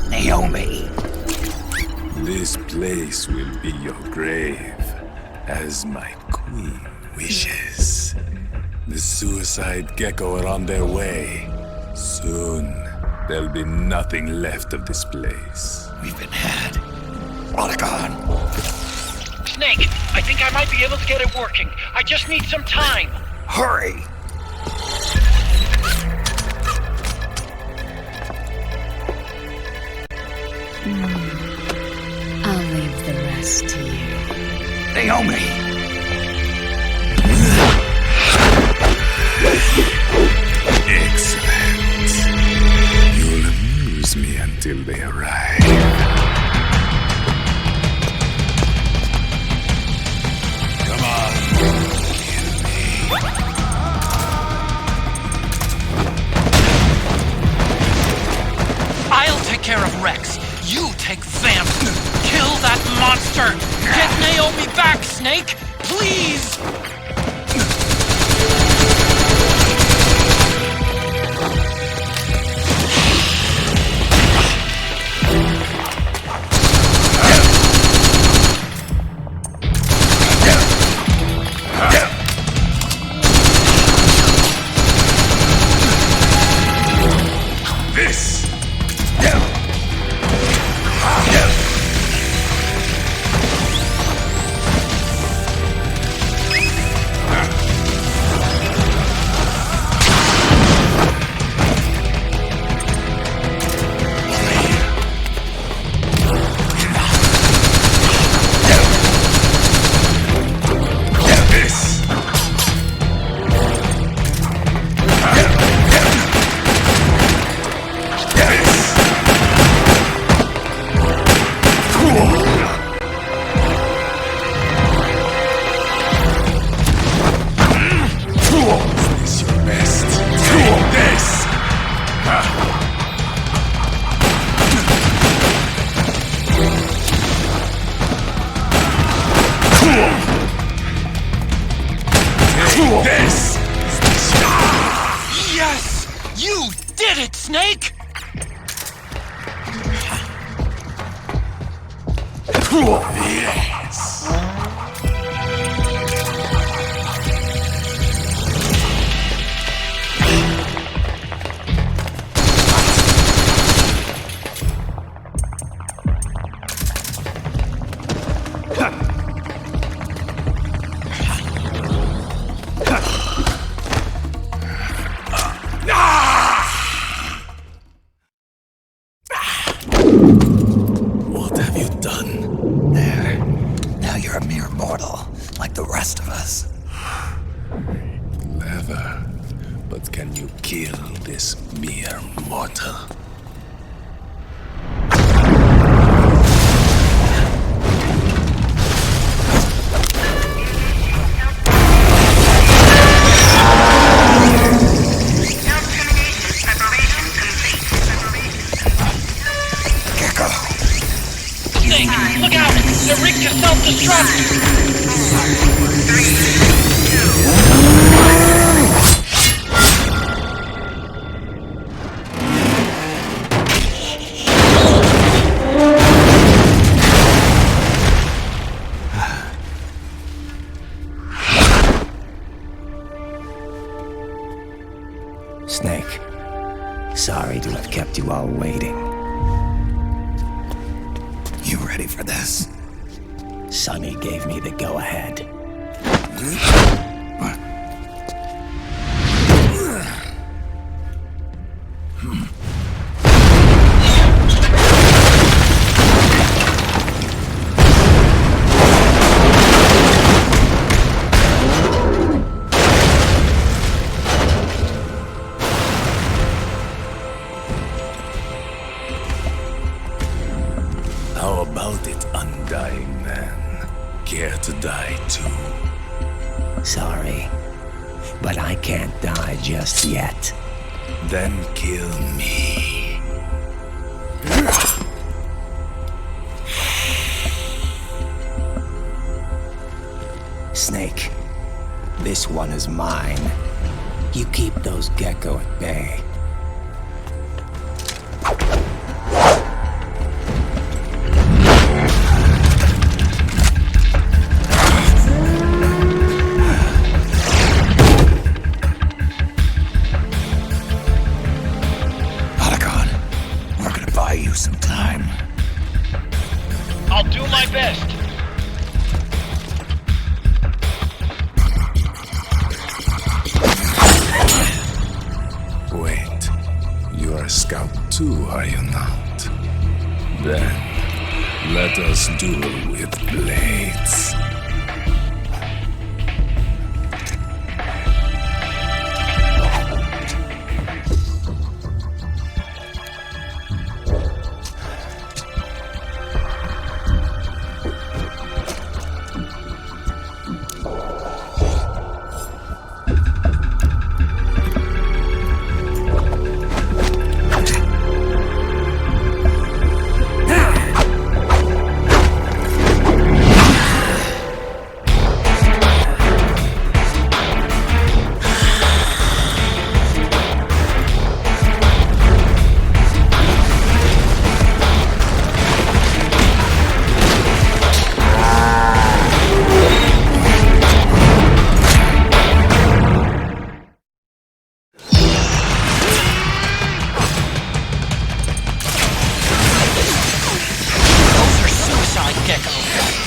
Naomi! This place will be your grave, as my queen wishes. The suicide gecko are on their way. Soon, there'll be nothing left of this place. We've been had. Rodigon! Snake, I think I might be able to get it working. I just need some time. Hurry! I'll leave the rest to you. Naomi! Excellent. You'll amuse me until they arrive. Come on, kill me. I'll take care of Rex. You take Vamp. Kill that monster. Get Naomi back, Snake. Please. did it, Snake! Yes! What have you done? There. Now you're a mere mortal, like the rest of us. Clever. But can you kill this mere mortal? Snake, look out! They're rigged to self-destruct! Snake, sorry to have kept you all waiting. You ready for this? Sonny gave me the go-ahead. How about it, undying man? Care to die too? Sorry, but I can't die just yet. Then kill me. Snake, this one is mine. You keep those gecko at bay. Buy you some time. I'll do my best. Wait, you are a scout too, are you not? Then, let us duel with blades.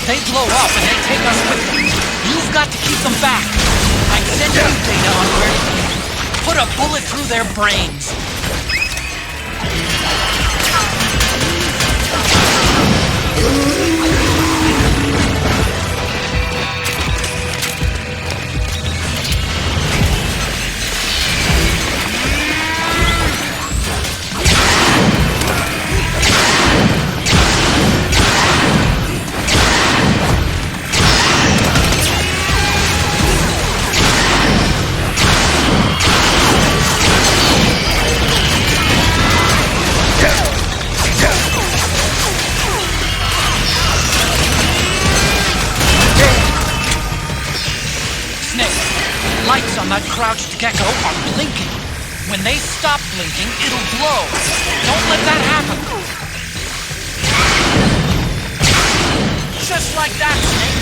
They blow up and they take us with them. You've got to keep them back. I sent you data on where to put a bullet through their brains. Lights on that crouched gecko are blinking. When they stop blinking, it'll glow. Don't let that happen. Just like that, Snake.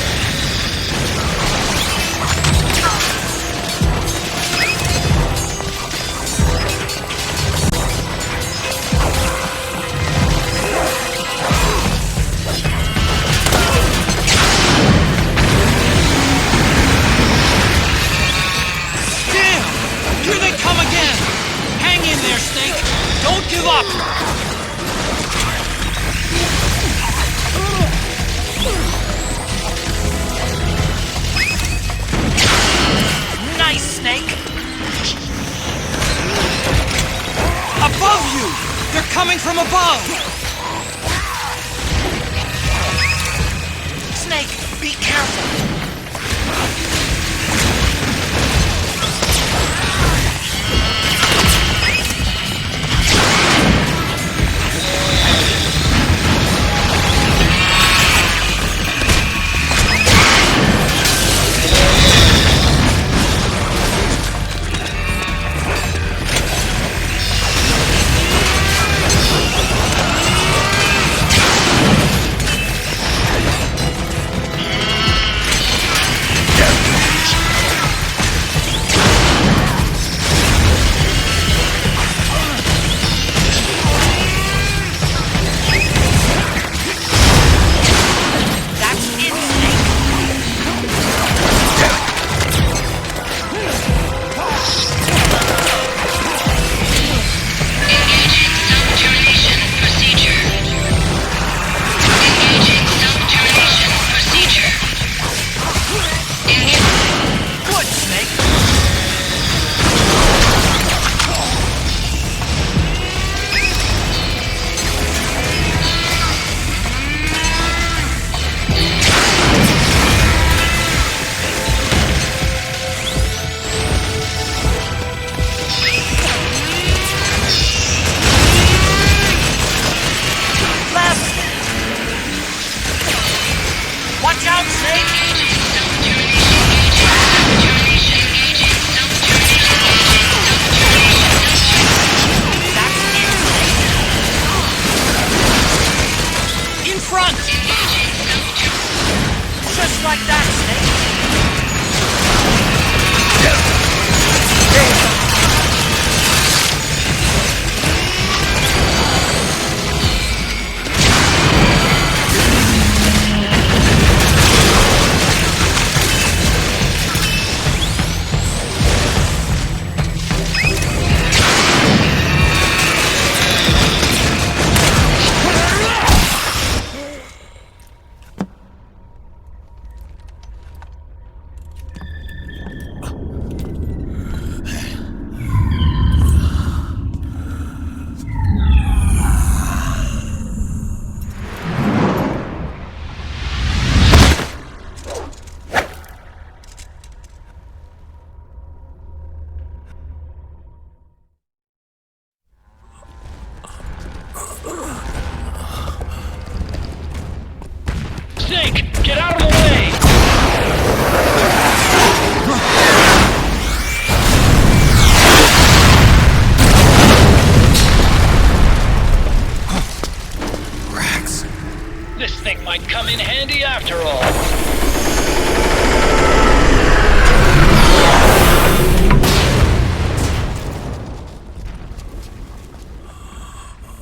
Here they come again! Hang in there, Snake! Don't give up! Nice, Snake! Above you! They're coming from above! Snake, be careful!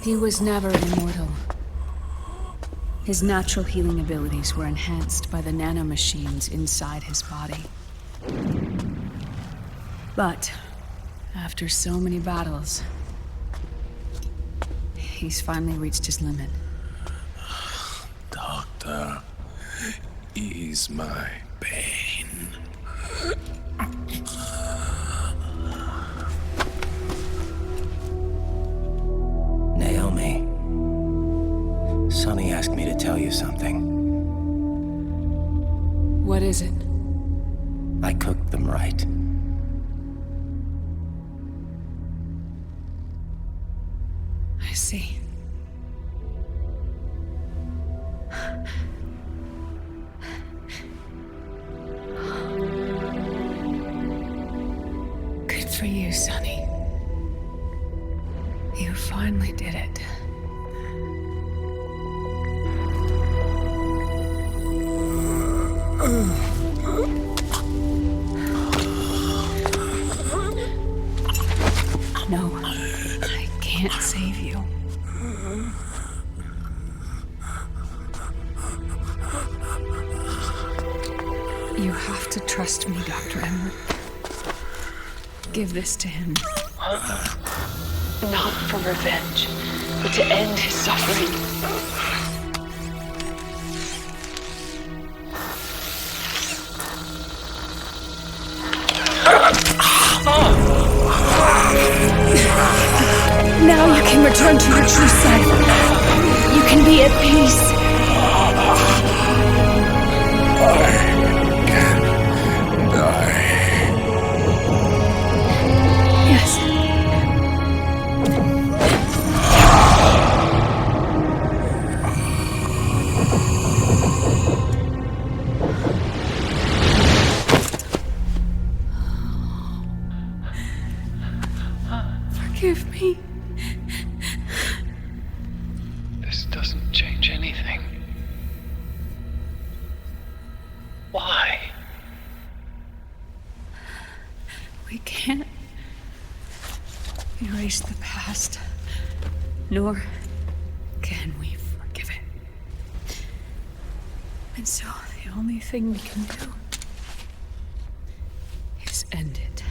He was never immortal. His natural healing abilities were enhanced by the nanomachines inside his body. But after so many battles, he's finally reached his limit. Doctor, ease my pain. Naomi, Sonny asked me to tell you something. What is it? I cooked them right. I see. Good for you, Sonny. You finally did it. No, I can't save you. You have to trust me, Dr. Emmer. Give this to him. Not for revenge, but to end his suffering. Now you can return to your true self. You can be at peace. Yes. Forgive me. This doesn't change anything. Why? We can't erase the past, nor can we forgive it. And so the only thing we can do is end it.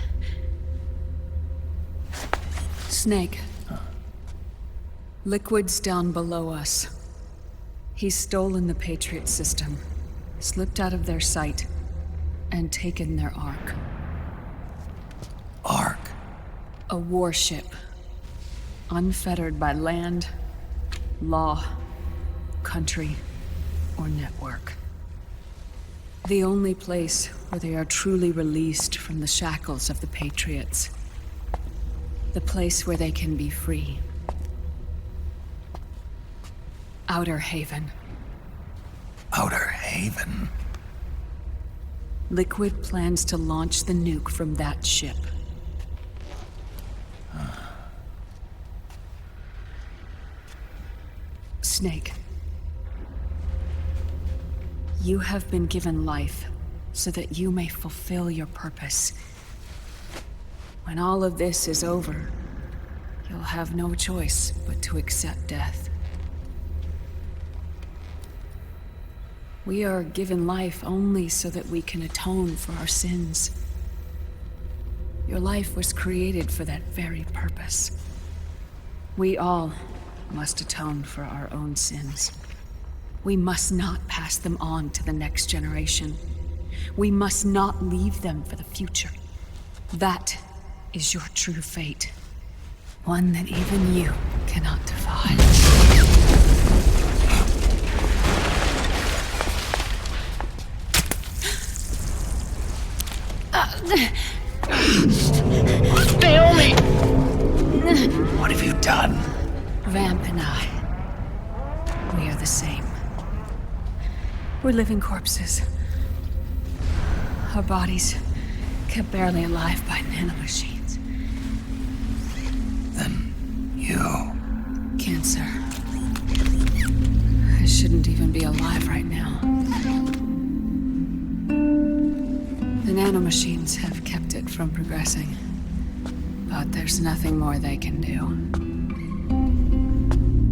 Snake. Liquid's down below us. He's stolen the Patriot system, slipped out of their sight, and taken their Ark. Ark? A warship. Unfettered by land, law, country, or network. The only place where they are truly released from the shackles of the Patriots. The place where they can be free. Outer Haven. Outer Haven? Liquid plans to launch the nuke from that ship. Snake. You have been given life so that you may fulfill your purpose. When all of this is over, you'll have no choice but to accept death. We are given life only so that we can atone for our sins. Your life was created for that very purpose. We all must atone for our own sins. We must not pass them on to the next generation. We must not leave them for the future. That is your true fate. One that even you cannot defy. Naomi! What have you done? Vamp and I, we are the same. We're living corpses. Our bodies kept barely alive by nanomachines. Then you... Cancer. I shouldn't even be alive right now. The nanomachines have kept it from progressing. But there's nothing more they can do.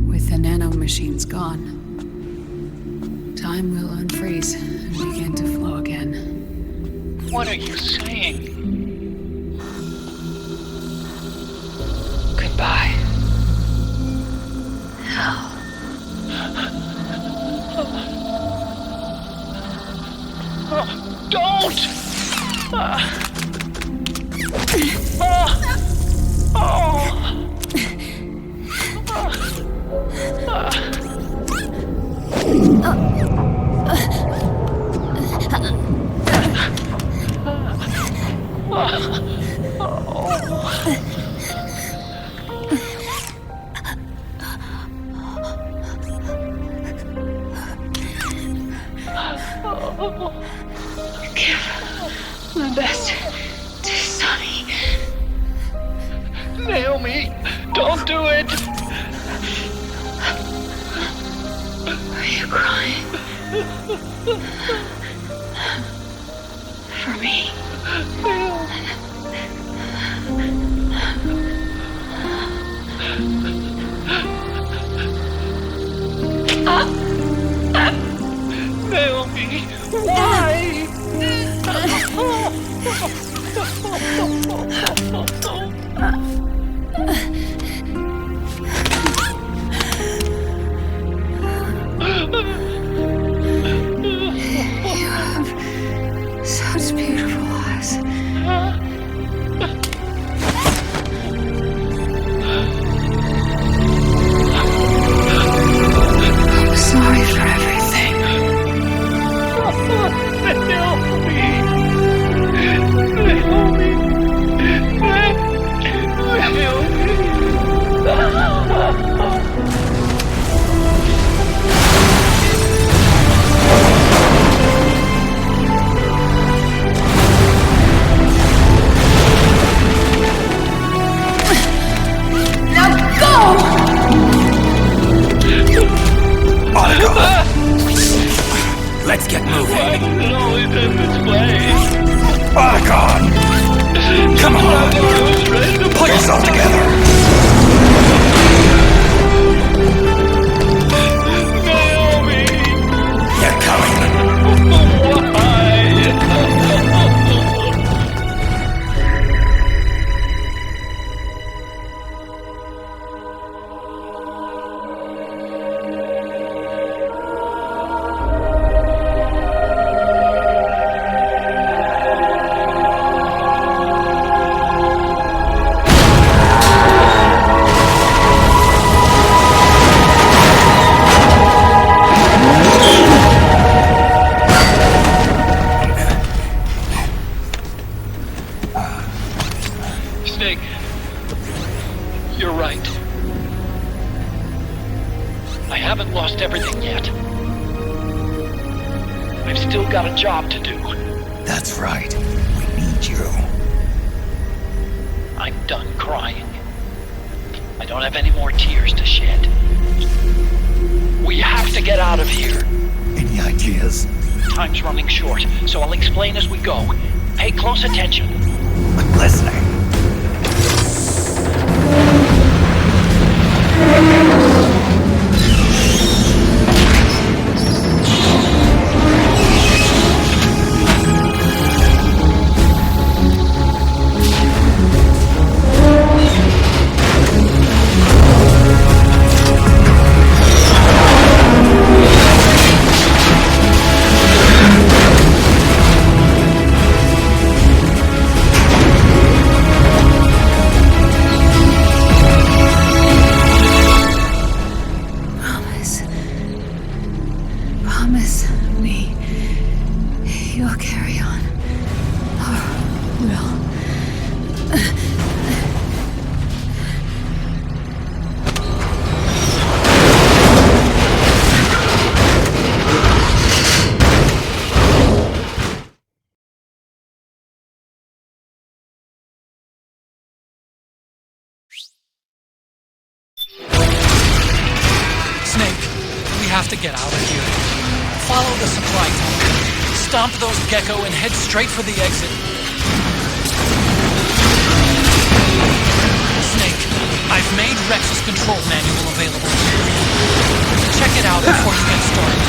With the nanomachines gone, time will unfreeze and begin to flow again. What are you saying? Goodbye. Hell. Don't! Give my best to Sonny. Naomi, don't! Don't do it! Are you crying? For me? Naomi, why? You have such beautiful eyes. I'm sorry for everything. Let's get moving. Why does it always end this way? Otacon! Come on! Pull yourself together! Naomi! They're coming! Snake, you're right. I haven't lost everything yet. I've still got a job to do. That's right. We need you. I'm done crying. I don't have any more tears to shed. We have to get out of here. Any ideas? Time's running short, so I'll explain as we go. Pay close attention. I'm listening. Promise me you'll carry on. Or will. Snake, we have to get out of here. Follow the supply tunnel. Stomp those gecko and head straight for the exit. Snake, I've made Rex's control manual available. Check it out before you get started.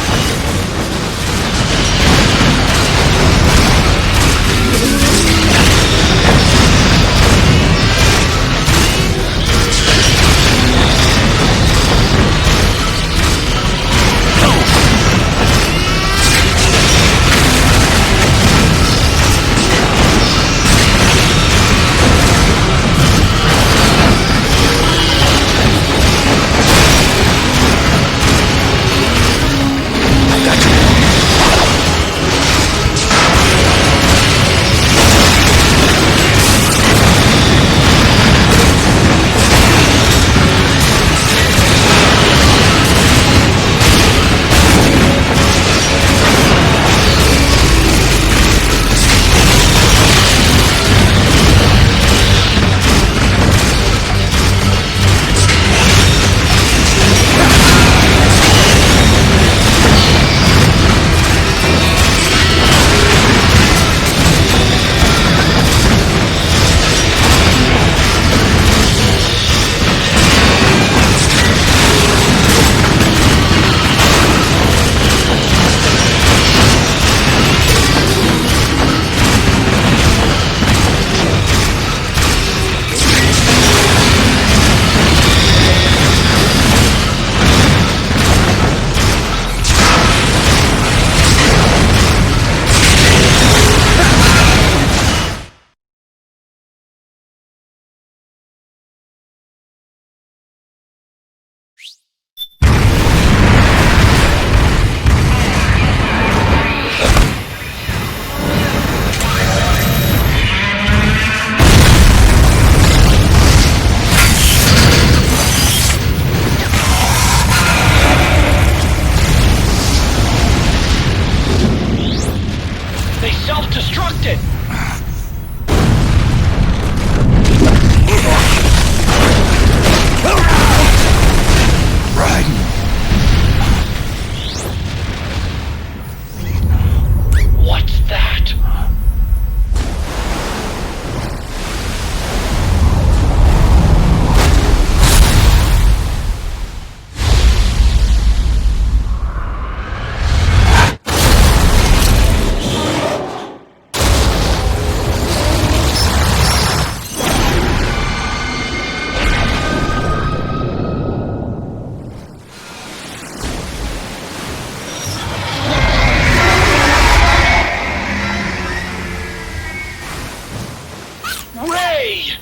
Ray!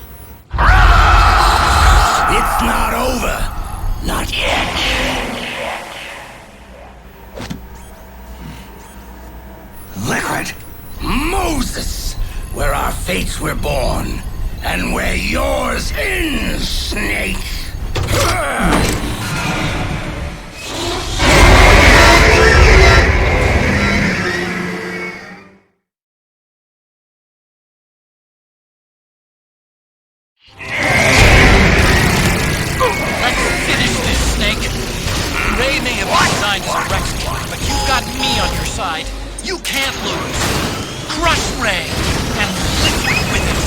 It's not over. Not yet. Liquid. Moses! Where our fates were born. And where yours ends, Snake. Let's finish this, Snake. Ray may have been designed as a rescue, but you've got me on your side. You can't lose. Crush Ray, and Liquid with it.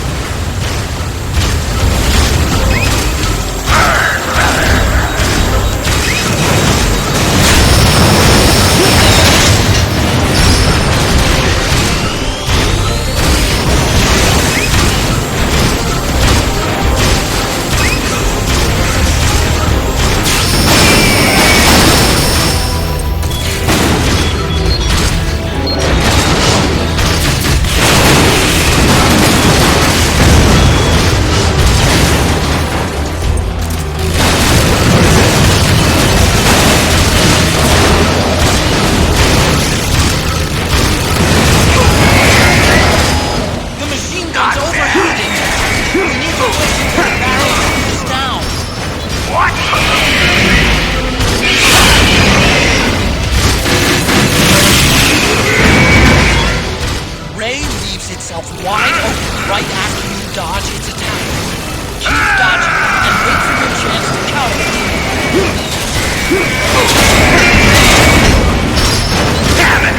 Itself wide open right after you dodge its attack. Keep dodging and wait for your chance to counter. Damn it!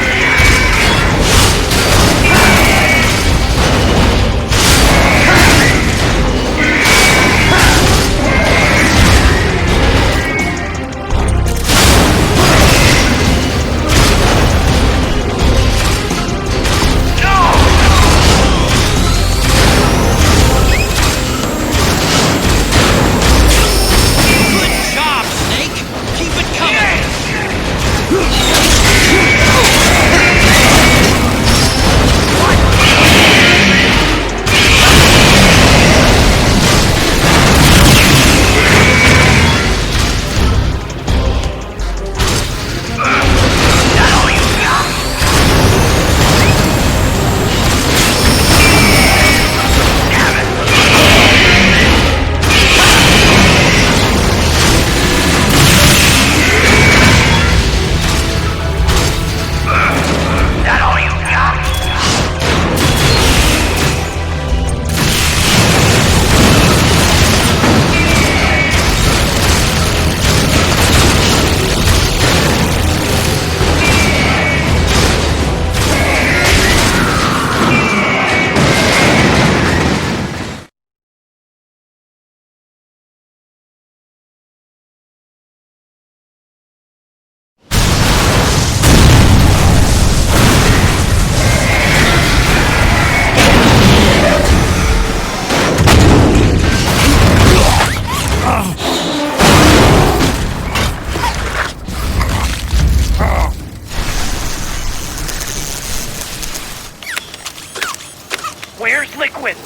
Where's Liquid?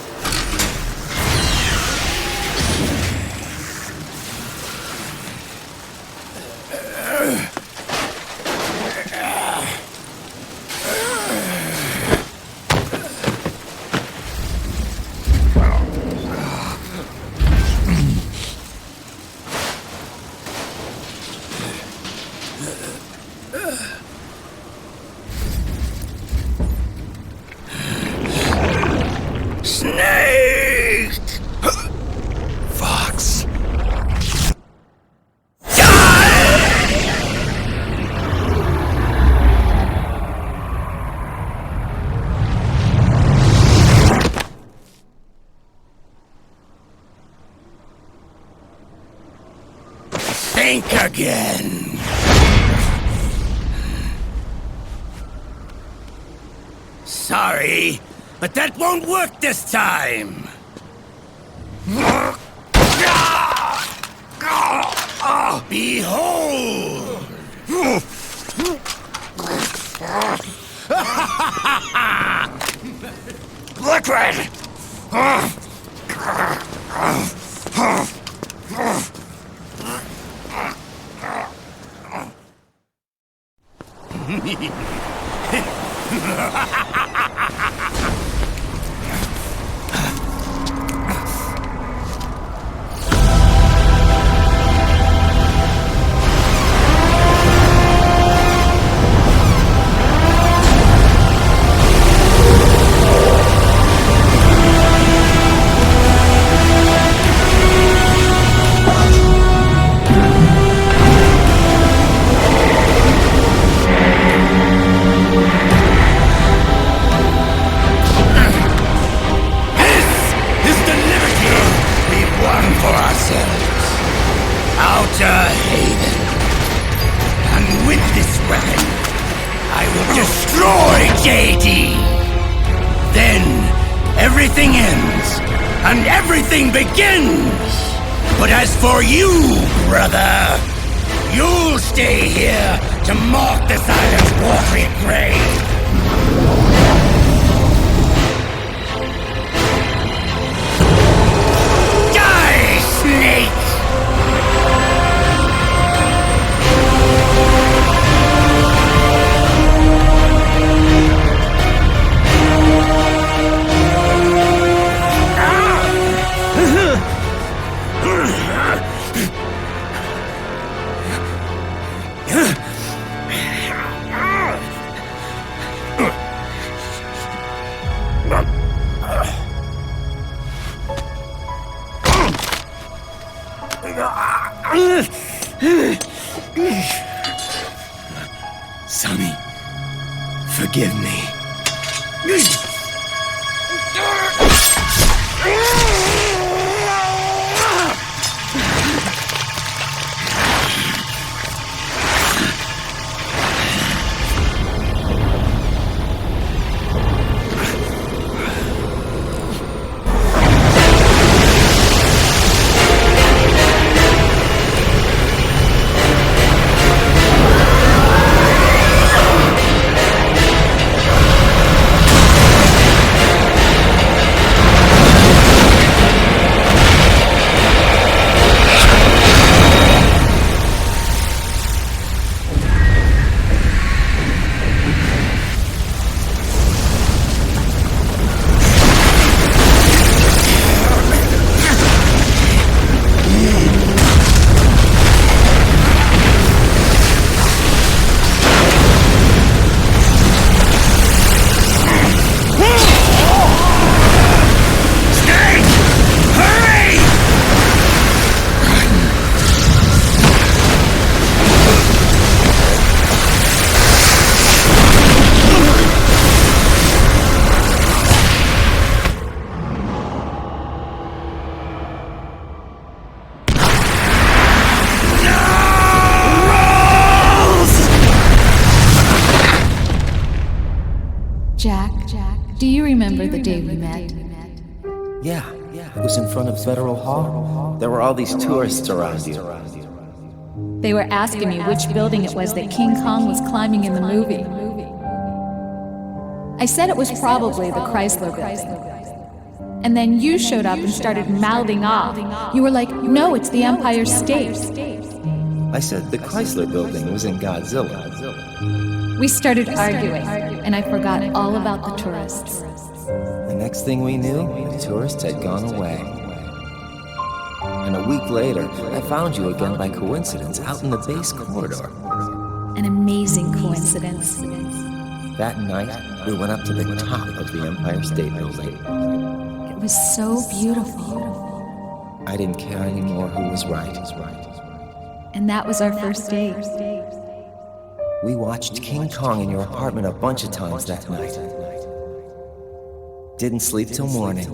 Snake! Fox. Think again. Sorry, but that won't work this time. Behold! Liquid! Sonny, forgive me. Jack, do you remember the day we met? Yeah. It was in front of Federal Hall. There were all these tourists around you. They were asking me which building it was that King Kong was climbing in the movie. I said it was probably the Chrysler building. And then you showed up and started mouthing off. You were like, no, it's the Empire State. I said the Chrysler building was in Godzilla. We started arguing, and I forgot all about the tourists. The next thing we knew, the tourists had gone away. And a week later, I found you again by coincidence out in the base corridor. An amazing coincidence. That night, we went up to the top of the Empire State Building. It was so beautiful. I didn't care anymore who was right. And that was our first date. We watched King Kong in your apartment a bunch of times that night. Didn't sleep till morning.